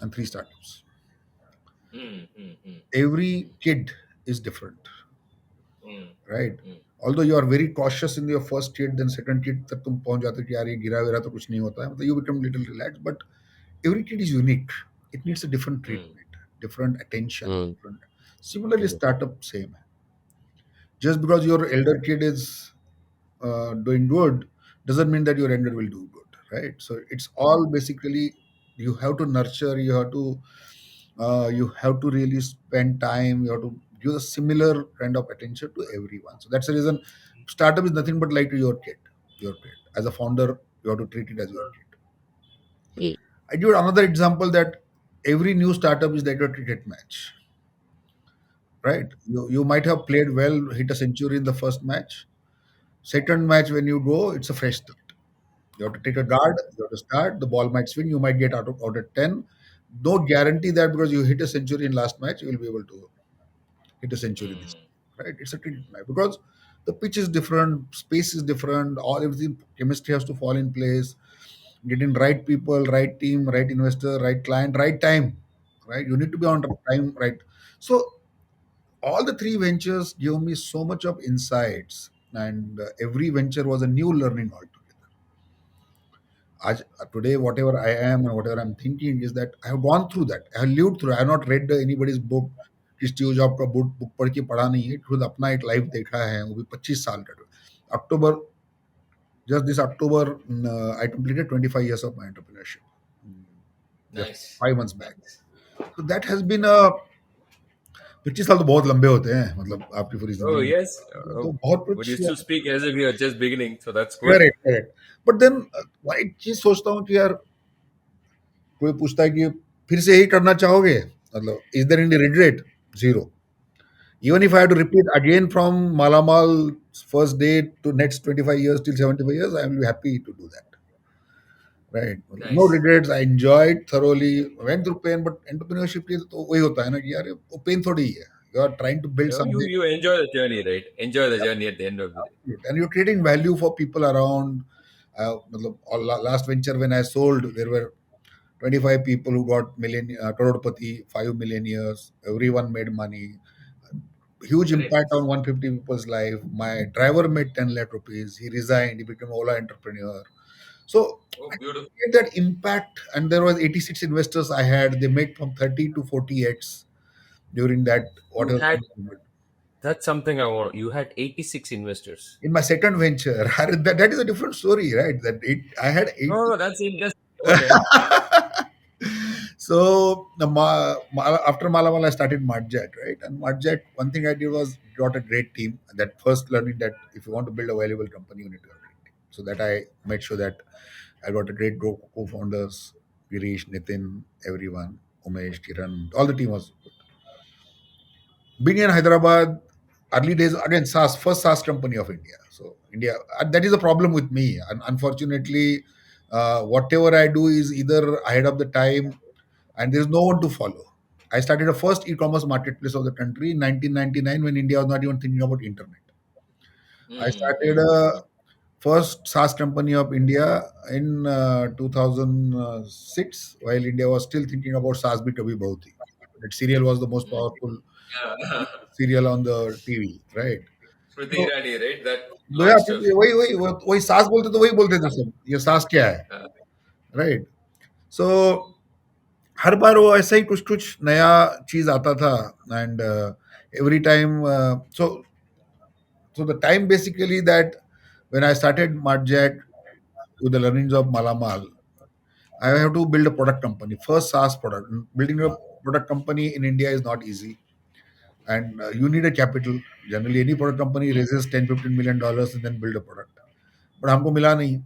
Speaker 1: and 3 startups.
Speaker 2: Mm, mm, mm,
Speaker 1: Every kid is different,
Speaker 2: mm,
Speaker 1: right?
Speaker 2: mm,
Speaker 1: Although you are very cautious in your first kid, then second kid तक तुम पहुंच जाते हो कि यार ये गिरा विरा तो कुछ नहीं होता है, मतलब you become little relaxed. But every kid is unique. It needs a different
Speaker 2: mm,
Speaker 1: treatment, different attention.
Speaker 2: mm.
Speaker 1: Different. Similarly,
Speaker 2: Yes.
Speaker 1: startup same. Just because your elder kid is doing good doesn't mean that your younger will do good, right? So it's all basically you have to nurture, you have to really spend time, you have to give a similar kind of attention to everyone. So that's the reason startup is nothing but like your kid. Your kid as a founder, you have to treat it as your kid.
Speaker 2: Mm.
Speaker 1: I give another example that every new startup is like a cricket match, right? You might have played well, hit a century in the first match. Second match when you go, it's a fresh start. You have to take a guard, you have to start, the ball might swing, you might get out at 10. Don't guarantee that because you hit a century in last match, you will be able to hit a century this
Speaker 2: Mm.
Speaker 1: time, right? It's a cricket match because the pitch is different, space is different, all everything, chemistry has to fall in place, getting right people, right team, right investor, right client, right time, right? You need to be on time, right? So all the three ventures give me so much of insights, and every venture was a new learning altogether. Today, whatever I am and whatever I'm thinking is that I have gone through that. I have lived through. I have not read anybody's book. कि Steve job का book पढ़ के पढ़ा नहीं है, खुद अपना एक लाइफ देखा है, वो भी 25 साल का. अक्टूबर, just this October, I completed 25 years of my entrepreneurship. Just
Speaker 2: Nice.
Speaker 1: 5 months back.
Speaker 2: Nice.
Speaker 1: So that has been a 25 साल तो बहुत लंबे होते हैं, मतलब आपकी पूरी
Speaker 2: Oh,
Speaker 1: जिंदगी
Speaker 2: yes.
Speaker 1: में तो बहुत
Speaker 2: But you
Speaker 1: कुछ.
Speaker 2: still speak as if you're just beginning, so that's good.
Speaker 1: Correct correct. But then एक चीज सोचता हूँ कि यार कोई पूछता है कि फिर से यही करना चाहोगे, मतलब is there any regret? Zero. Even if I had to repeat again from Malamal first day to next 25 years till 75 years, I will be happy to do that. Right? मतलब no
Speaker 2: Nice.
Speaker 1: regrets. I enjoyed thoroughly. Went through pain, but entrepreneurship के तो वही होता है ना कि यार वो pain थोड़ी ही है. You are trying to build
Speaker 2: You know,
Speaker 1: something,
Speaker 2: you enjoy the journey, right? Enjoy the journey at the end of the day.
Speaker 1: and you're creating value for people around. मतलब last venture when I sold, there were 25 people who got crorepati, 5 millionaires. Everyone made money. Huge
Speaker 2: Correct.
Speaker 1: impact on 150 people's life. My driver made 10 lakh rupees. He resigned. He became Ola entrepreneur. So
Speaker 2: Oh,
Speaker 1: I
Speaker 2: beautiful.
Speaker 1: get that impact. And there was 86 investors I had. They make from 30 to 40x during that
Speaker 2: You
Speaker 1: whatever.
Speaker 2: had That's something I want. You had 86 investors.
Speaker 1: In my second venture, that is a different story, right? I had
Speaker 2: No,
Speaker 1: 80.
Speaker 2: no, that's just okay.
Speaker 1: So after Malamal, I started Martjet, right? And Martjet, one thing I did was got a great team. That first learning that if you want to build a valuable company, you need to have a great team. So that I made sure that I got a great group of co-founders, Girish, Nitin, everyone, Umesh, Kiran, all the team was good. Being in Hyderabad, early days, again, SaaS, first SaaS company of India. So India, that is a problem with me. And unfortunately, whatever I do is either ahead of the time and there's no one to follow. I started the first e-commerce marketplace of the country in 1999 when India was not even thinking about internet. I
Speaker 2: Mm,
Speaker 1: started
Speaker 2: mm,
Speaker 1: a
Speaker 2: mm.
Speaker 1: first SaaS company of India in 2006, while India was still thinking about SaaS bhi kabhi bahut hi. That serial was the most
Speaker 2: Mm.
Speaker 1: powerful
Speaker 2: Yeah.
Speaker 1: serial on the TV, right?
Speaker 2: Smriti
Speaker 1: So,
Speaker 2: Irani, right? That
Speaker 1: yeah,
Speaker 2: launched her.
Speaker 1: वही वही वही सास बोलते तो वही बोलते थे सब ये सास क्या है,
Speaker 2: Uh,
Speaker 1: राइट? सो हर बार वो ऐसा ही कुछ कुछ नया चीज आता था, and every time, so the time basically that when I started Marjack with the learnings of Malamal, I have to build a product company, first SaaS product. Building a product company in India is not easy, and you need a capital. Generally, any product company
Speaker 2: mm,
Speaker 1: raises 10-15 million dollars and then build a product. But हमको मिला नहीं.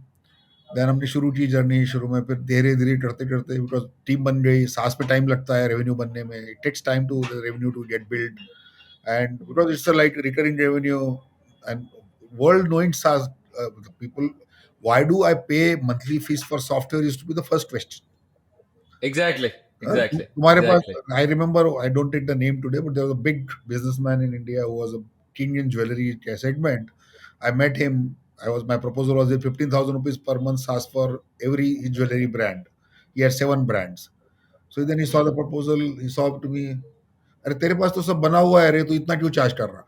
Speaker 1: Then हमने शुरू की journey, शुरू में फिर धीरे धीरे करते करते, बिकॉज टीम बन गई, सास पे टाइम लगता है रेवेन्यू बनने में, it takes time to revenue to get build, and because it's a like recurring revenue, and world knowing SaaS, the people, why do I pay monthly fees for software used to be the first question.
Speaker 2: exactly. Exactly.
Speaker 1: तुम्हारे पास,
Speaker 2: Exactly.
Speaker 1: I remember, I don't take the name today, but there was a big businessman in India who was a king in jewelry segment. I met him. I was, my proposal was 15,000 rupees per month SaaS for every jewelry brand. He had 7 brands. So then he saw the
Speaker 2: Mm.
Speaker 1: proposal. He saw to me, अरे तेरे पास तो सब बना हुआ है रे, तू इतना क्यों चार्ज कर रहा?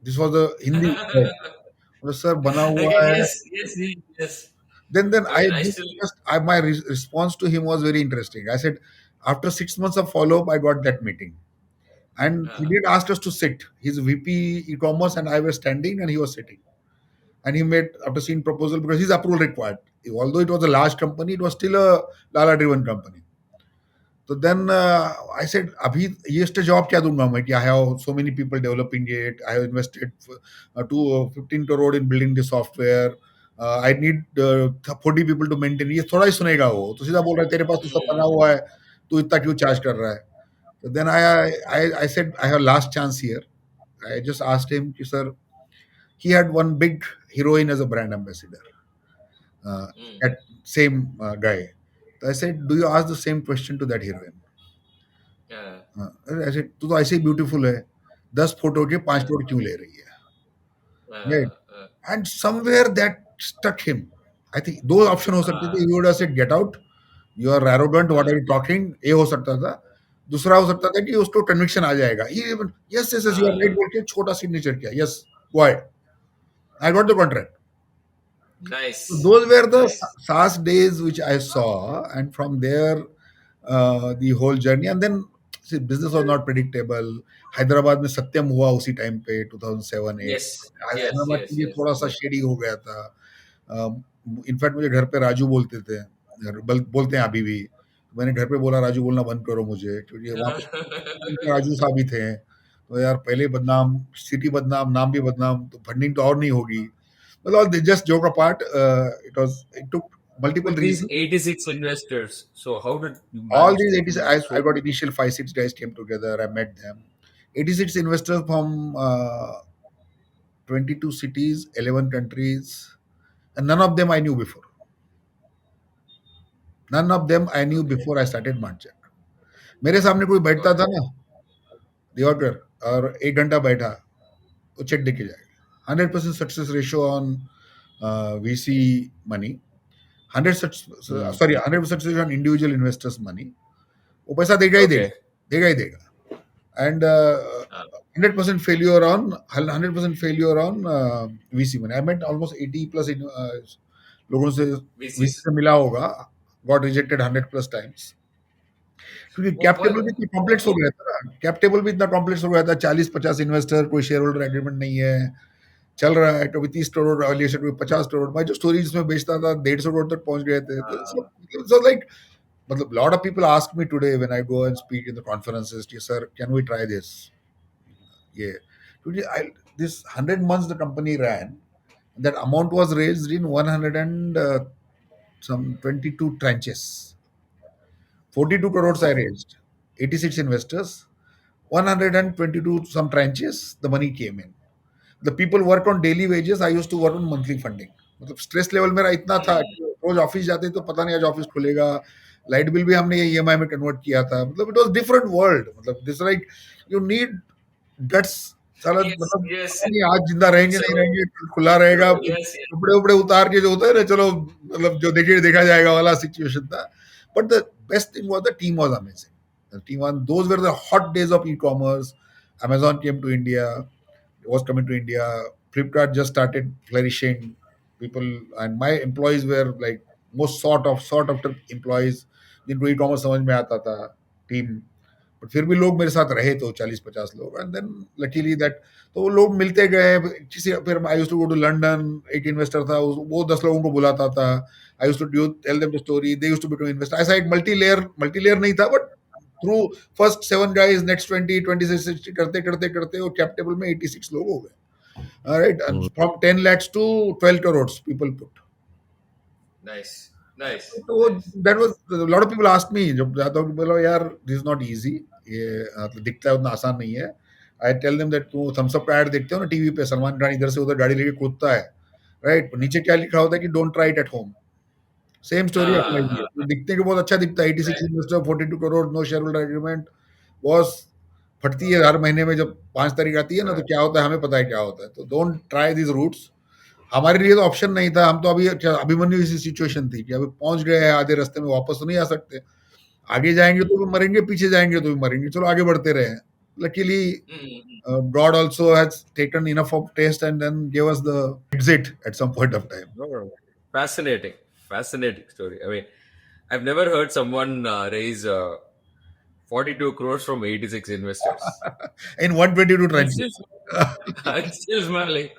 Speaker 1: This was the Hindi, sir बना हुआ
Speaker 2: Okay,
Speaker 1: है.
Speaker 2: yes, yes, yes.
Speaker 1: Then
Speaker 2: I
Speaker 1: I
Speaker 2: mean, I still.
Speaker 1: just my response to him was very interesting. I said, after 6 months of follow up, I got that meeting, and he
Speaker 2: Uh,
Speaker 1: did ask us to sit. His VP e-commerce and I were standing, and he was sitting. And he made, after seeing proposal, because his approval required. Although it was a large company, it was still a Lala driven company. So then I said, Abhi, yes, the job kya dunga main? I have so many people developing it. I have invested to 15 crore in building the software. I need 40 people to maintain. ये थोड़ा ही सुनेगा वो, तो सीधा बोल रहा है तेरे पास तो सब बना
Speaker 2: mm,
Speaker 1: हुआ है, तू इतना क्यों चार्ज कर रहा है? So then I said I have last chance here. I just asked him, sir, he had one big heroine as a brand ambassador. Uh,
Speaker 2: mm,
Speaker 1: that same guy. So I said, do you ask the same question to that heroine?
Speaker 2: uh,
Speaker 1: हाँ, अरे ऐसे तू तो ऐसे ही beautiful है, 10 photo के पांच
Speaker 2: uh,
Speaker 1: crore क्यों ले रही है,
Speaker 2: uh,
Speaker 1: right? And somewhere that stuck him. I think दो ऑप्शन हो सकते थे.
Speaker 2: uh,
Speaker 1: you would have said get out, you are arrogant, what are
Speaker 2: uh,
Speaker 1: you talking, ये हो सकता था. दूसरा हो सकता था कि उसको कन्विक्शन आ जाएगा, yes yes yes you are right
Speaker 2: uh,
Speaker 1: बोल के छोटा सिग्नेचर किया, yes why, I got the contract. So
Speaker 2: nice,
Speaker 1: those were the
Speaker 2: nice.
Speaker 1: SaaS days which I saw, and from there, the whole journey. And then, see, business was not predictable. Hyderabad में सत्यम हुआ उसी time पे 2007-8.
Speaker 2: Yes, yes,
Speaker 1: Hyderabad के
Speaker 2: yes,
Speaker 1: लिए
Speaker 2: yes,
Speaker 1: थोड़ा सा
Speaker 2: yes.
Speaker 1: Shady हो गया था. इनफैक्ट मुझे घर पे राजू बोलते थे, बोलते हैं अभी भी. मैंने घर पे बोला राजू बोलना बंद करो मुझे, क्योंकि वहाँ पे राजू साहब भी थे. तो यार पहले बदनाम, सिटी बदनाम, नाम भी बदनाम, तो फंडिंग तो और नहीं होगी. Well, all they just joke apart. It took multiple
Speaker 2: With these
Speaker 1: reasons.
Speaker 2: 86 investors, so how did you
Speaker 1: All
Speaker 2: manage
Speaker 1: these
Speaker 2: to
Speaker 1: 86,
Speaker 2: do
Speaker 1: I
Speaker 2: so?
Speaker 1: got initial 5-6 guys came together. I met them. 86 investors from 22 cities, 11 countries, and none of them I knew before. None of them I knew
Speaker 2: Okay.
Speaker 1: before I started Marchak. मेरे सामने कोई बैठता था
Speaker 2: Okay.
Speaker 1: ना, दिवाकर, और 1 घंटा बैठा, वो चेक देके जाएगा. 100% success ratio on VC money. 100
Speaker 2: Mm.
Speaker 1: sorry, 100% success on individual investors money. वो पैसा देगा ही देगा,
Speaker 2: Okay.
Speaker 1: देगा ही देगा. And
Speaker 2: Uh,
Speaker 1: 100% failure on 100% failure on VC money. I met almost 80 plus लोगों से VC
Speaker 2: VCs.
Speaker 1: से मिला होगा, got rejected 100 plus times. क्योंकि
Speaker 2: Oh,
Speaker 1: कैप
Speaker 2: why?
Speaker 1: टेबल भी इतना कॉम्प्लेक्स हो गया था ना, कैप टेबल भी इतना कॉम्प्लेक्स हो गया था. 40-50 इन्वेस्टर, कोई शेयर होल्डर एग्रीमेंट नहीं है, चल रहा है. कभी 30 करोड़ वैल्यूएशन, कभी 50 करोड़. मैं जो स्टोरीज में बेचता था 150 करोड़ तक पहुंच गए थे. तो लाइक, मतलब lot of people ask me today when I go and speak in the conferences, sir, can we try this? Yeah. Today, this 100 months the company ran, that amount was raised in 100 and some 22 tranches. 42 crores I
Speaker 2: Oh,
Speaker 1: raised, 86 investors, 122 some tranches, the money came in. The people work on daily wages, I used to work on monthly funding. मतलब stress level मेरा इतना था
Speaker 2: mm,
Speaker 1: कि रोज office जाते तो पता नहीं आज ऑफिस खुलेगा. लाइट बिल भी हमने ईएमआई में कन्वर्ट किया था. मतलब इट वाज डिफरेंट वर्ल्ड. मतलब this like, you need guts साला
Speaker 2: Yes,
Speaker 1: मतलब
Speaker 2: yes.
Speaker 1: पता नहीं आज जिंदा रहेंगे
Speaker 2: So,
Speaker 1: नहीं रहेंगे, खुला रहेगा,
Speaker 2: yes, yes.
Speaker 1: कपड़े उपड़े उतार के जो होता है ना, चलो मतलब जो देखिए देखा जाएगा वाला सिचुएशन था. But the best thing was the team was amazing. The team was, those were the hot days of e-commerce. Amazon came to India, was coming to India. Flipkart just started flourishing. People and my employees were like most sort of employees जिनको e-commerce समझ में आता था. Team, but फिर भी लोग मेरे साथ रहे तो 40-50 लोग, एंड देन लकीली दैट तो वो लोग मिलते गए. किसी फिर I used to go to London. एक इन्वेस्टर था, वो 10 लोगों को बुलाता था. I used to tell them the story, they used to be to invest. ऐसा एक मल्टी लेयर नहीं था, but through first 7 guys, next 20 26 करते करते करते वो कैप टेबल में 86 लोग हो गए. Right, and
Speaker 2: Mm.
Speaker 1: From 10 lakhs to 12 crores people put.
Speaker 2: Nice, nice,
Speaker 1: तो
Speaker 2: nice,
Speaker 1: that
Speaker 2: nice.
Speaker 1: Was lot of people asked me, जब जाता हूँ बोलो यार दिस इज नॉट इजी, ये दिखता है उतना आसान नहीं है. आई टेल देम दैट तू थम्स अप का ऐड देखते हो ना टीवी पे, सलमान खान इधर से उधर गाड़ी लेके कूदता है, राइट, नीचे क्या लिखा होता है कि don't try it at home. Same story apply है. तो दिखते के बहुत अच्छा दिखता है, 86
Speaker 2: Right.
Speaker 1: Investor, 42 crore, no share holder agreement. Boss फटती है हर महीने में, जब 5 तारीख आती है ना, तो
Speaker 2: Right.
Speaker 1: क्या होता है हमें पता है क्या होता है. तो डोंट ट्राई दिस रूट्स. हमारे लिए तो ऑप्शन नहीं था. हम तो अभी अभिमन्यु इसी सिचुएशन थी कि अभी पहुंच गए हैं आधे रास्ते में, वापस तो नहीं आ सकते. आगे जाएंगे तो भी मरेंगे, पीछे जाएंगे तो भी मरेंगे, चलो आगे बढ़ते रहे. Luckily
Speaker 2: Mm.
Speaker 1: God also has taken enough of taste and then gave us the exit at some point of time.
Speaker 2: No, no, no. Fascinating, fascinating story. I mean, I've never heard someone raise 42 crores from 86 investors.
Speaker 1: In 122
Speaker 2: I'm
Speaker 1: tranches.
Speaker 2: still, I'm still smiling.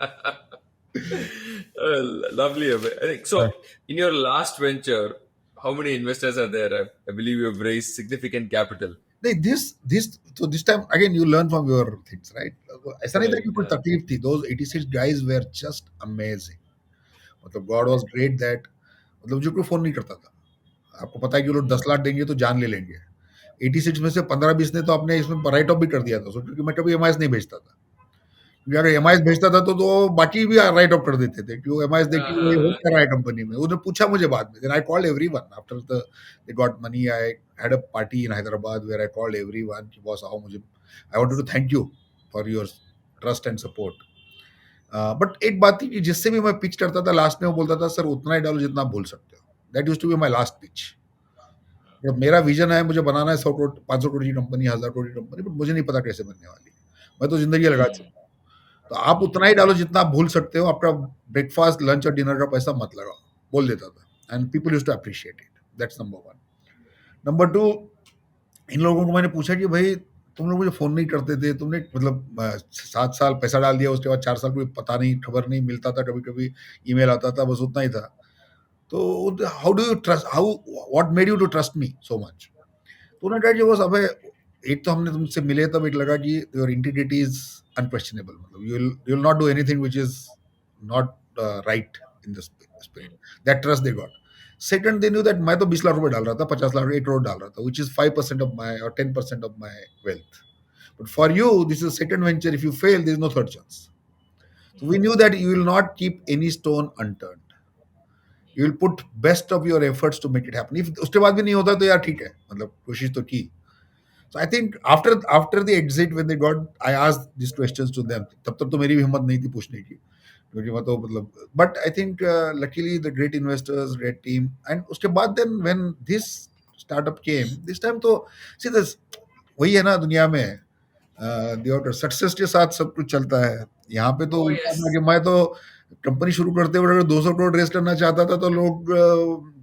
Speaker 2: Lovely. Abhay. I think so. In your last venture, how many investors are there? I believe you have raised significant capital.
Speaker 1: So this time again you learn from your things, right? ऐसा नहीं था
Speaker 2: Right.
Speaker 1: कि कोई तकलीफ थी. Those 86 guys were just amazing. मतलब God was great that मतलब जो कोई फोन नहीं करता था. आपको पता है कि वो लोग 10 लाख देंगे तो जान ले लेंगे. 86 में से 15-20 ने तो अपने इसमें राइट ऑफ भी कर दिया था. So, क्योंकि मैं कभी एमआईएस नहीं भेजता था. क्योंकि अगर एमआईएस भेजता था तो बाकी भी राइट ऑफ कर देते थे कि वो एमआईएस देख के ये हो क्या रहा है कंपनी में. उन्होंने पूछा मुझे बाद में. Then I called everyone after the they got money. I had a party in Hyderabad where I called everyone कि बॉस आओ, मुझे I wanted to thank you for your trust and support. But एक बात थी कि जिससे भी मैं पिच करता था लास्ट में वो बोलता था सर उतना ही डालो जितना आप भूल सकते हो. That used to be my last pitch. जब मेरा विजन है, मुझे बनाना है 100 करोड़ 500 करोड़ की कंपनी, 1000 करोड़ की कंपनी, बट मुझे नहीं पता कैसे बनने वाली. मैं तो जिंदगी लगा
Speaker 2: Mm.
Speaker 1: चुका हूँ. तो आप उतना ही डालो जितना आप भूल सकते हो. आपका ब्रेकफास्ट लंच और डिनर का पैसा मत लगाओ, बोल देता था. And people use to appreciate it. That's number one. Number two, इन लोगों को मैंने पूछा कि भाई तुम लोग मुझे फोन नहीं करते थे, तुमने मतलब 7 साल पैसा डाल दिया, उसके बाद 4 साल कोई पता नहीं, खबर नहीं, मिलता था कभी कभी, ईमेल आता था, बस उतना ही था. तो how do you trust, how what made you to trust me so much. तो उन्होंने कहा कि बस अबे एक तो हमने तुमसे मिले तब एक लगा कि योर इंटीग्रिटी इज अनक्वेश्चनेबल. मतलब you will not do anything which is not right in the spirit. That trust they got. Second, they knew that मैं तो 20 लाख रुपए डाल रहा था, 50 लाख, 1 करोड़ डाल रहा था, विच इज 5% ऑफ माई और 10% of my wealth. But for you this is second venture. If you fail there is no third chance. So we knew that you will not keep any stone unturned. You will put best of your efforts to make it happen. If उसके बाद भी नहीं होता तो यार ठीक है, मतलब कोशिश तो की. So I think after the exit when they got, I asked these questions to them. तब तक तो मेरी भी हिम्मत नहीं थी पूछने की, क्योंकि मैं तो मतलब. But I think luckily the great investors, great team, and उसके बाद then when this startup came, this time तो see this वही है ना दुनिया में. सक्सेस के साथ सब कुछ चलता है. यहाँ पे तो
Speaker 2: Oh,
Speaker 1: उल्टा था
Speaker 2: yes.
Speaker 1: कि मैं तो कंपनी शुरू करते हुए अगर 200 करोड़ रेस करना चाहता था तो लोग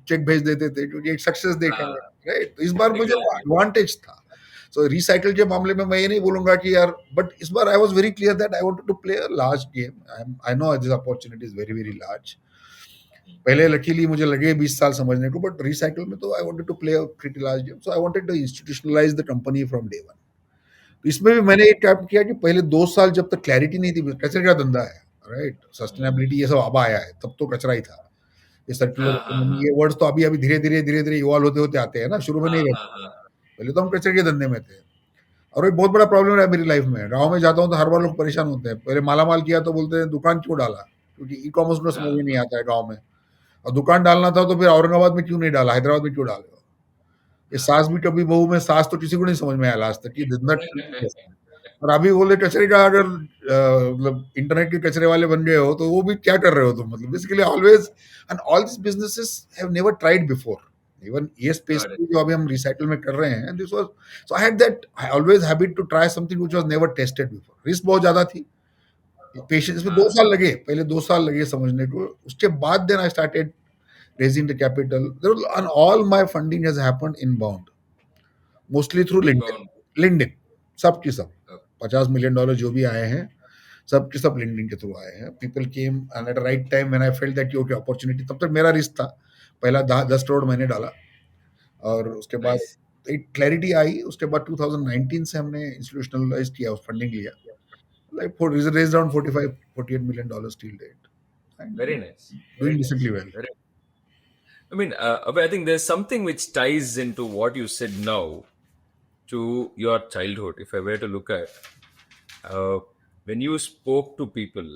Speaker 1: चेक भेज देते थे क्योंकि एक सक्सेस देखा है. राइट, तो इस बार मुझे
Speaker 2: Exactly.
Speaker 1: एडवांटेज था. सो रिसाइकल के मामले में मैं ये नहीं बोलूंगा कि यार, बट इस बार I was very clear that I wanted to play a large game. I know this opportunity is very very large. पहले लकीली मुझे लगे 20 साल समझने को, बट रिसाइकल में तो I wanted to play a pretty large game. So I wanted to institutionalise the company from day one. इसमें भी मैंने एक काम किया कि पहले 2 साल जब तक क्लैरिटी नहीं थी, कचरे का धंधा है, राइट, सस्टेनेबिलिटी ये सब अब आया है, तब तो कचरा ही था. ये सर्कुलर
Speaker 2: हाँ, हाँ,
Speaker 1: इकोनॉमी,
Speaker 2: हाँ,
Speaker 1: ये वर्ड्स तो अभी अभी धीरे धीरे इवॉल्व होते होते आते हैं ना, शुरू में
Speaker 2: हाँ,
Speaker 1: नहीं रहते.
Speaker 2: हाँ, हाँ.
Speaker 1: पहले तो हम कचरे के धंधे में थे. और एक बहुत बड़ा प्रॉब्लम रहा मेरी लाइफ में. गाँव में जाता हूँ तो हर बार लोग परेशान होते हैं. पहले माला माल किया तो बोलते हैं दुकान क्यों डाला, क्योंकि ई कॉमर्स में समझ में नहीं आता है गाँव में. और दुकान डालना था तो फिर औरंगाबाद में क्यों नहीं डाला, हैदराबाद में क्यों डाले. ये सास भी कभी बहू में, सास तो किसी को नहीं समझ में आया आज तक कि धंधा ठीक है. और अभी बोले कचरे का अगर मतलब इंटरनेट के कचरे वाले बन गए हो तो वो भी क्या कर रहे हो तुम, मतलब basically always, and all this businesses have never tried before, even ये स्पेस
Speaker 2: Got it.
Speaker 1: जो अभी हम रिसाइकल में कर रहे हैं, this was, so I had that, I always habit to try something which was never tested before. Risk बहुत ज्यादा थी, पेशेंस में दो
Speaker 2: Ah,
Speaker 1: साल लगे, पहले 2 साल लगे समझने को, उसके बाद then I started raising the capital, and all my funding has happened inbound, mostly through LinkedIn.
Speaker 2: inbound.
Speaker 1: LinkedIn सब की सब,
Speaker 2: Uh,
Speaker 1: 50 मिलियन डॉलर जो भी आए हैं सब के सब लिंक्डइन के थ्रू आए हैं। People came and at right time when I felt that okay opportunity, तब तक मेरा रिस्क था, पहला 10 करोड़ मैंने डाला, और उसके बाद
Speaker 2: nice.
Speaker 1: एक क्लैरिटी आई, उसके बाद 2019 से हमने इंस्टीट्यूशनलाइज किया, उस फंडिंग लिया, like for raise around 45-48 million dollar still date, and
Speaker 2: Very nice.
Speaker 1: Doing
Speaker 2: Very nice.
Speaker 1: Decently well.
Speaker 2: Very. I mean, Abhay, I think there's something which ties into what you said now to your childhood. If I were to look at uh, when you spoke to people,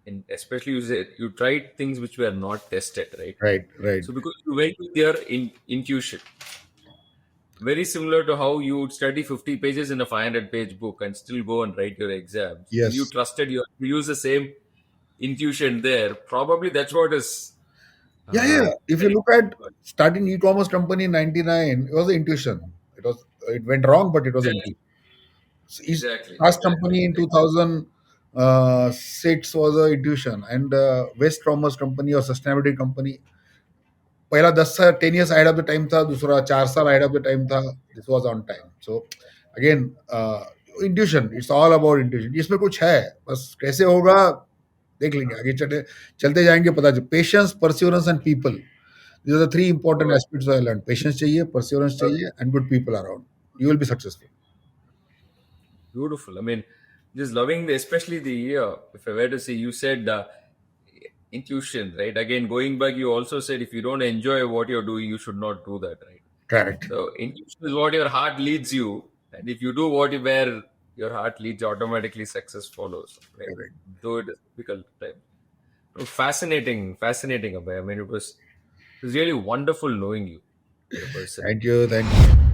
Speaker 2: and especially you said you tried things which were not tested, right?
Speaker 1: Right right.
Speaker 2: So because you went with your intuition, very similar to how you would study 50 pages in a 500-page book and still go and write your exams. If you
Speaker 1: yes.
Speaker 2: trusted you use the same intuition there, probably that's what is
Speaker 1: Yeah, yeah. If you
Speaker 2: very
Speaker 1: look at starting e-commerce company in '99, it was the intuition. It went wrong, but it was
Speaker 2: exactly,
Speaker 1: intuition.
Speaker 2: exactly,
Speaker 1: First
Speaker 2: exactly.
Speaker 1: company in 2006 was a intuition, and West Commerce company or sustainability company, पहला 10 साल 10 years ahead of the time था, दूसरा 4 साल ahead of the time था, this was on time. So again, intuition, it's all about intuition. इसमें कुछ है, बस कैसे होगा देख लेंगे, आगे चलते चलते जाएंगे, पता चल, patience, perseverance and people, these are the three important
Speaker 2: Oh,
Speaker 1: aspects I learned. Patience चाहिए, perseverance चाहिए, and good people around. You will be successful.
Speaker 2: beautiful. I mean, just loving the, especially the, if I were to say, you said intuition, right? Again, going back, you also said if you don't enjoy what you're doing, you should not do that, right?
Speaker 1: Correct.
Speaker 2: So intuition is what your heart leads you, and if you do where your heart leads, automatically success follows, right?
Speaker 1: Correct.
Speaker 2: Though it is difficult time. Fascinating, fascinating, Abhay. I mean, it was really wonderful knowing you as a person.
Speaker 1: Thank you. Thank you.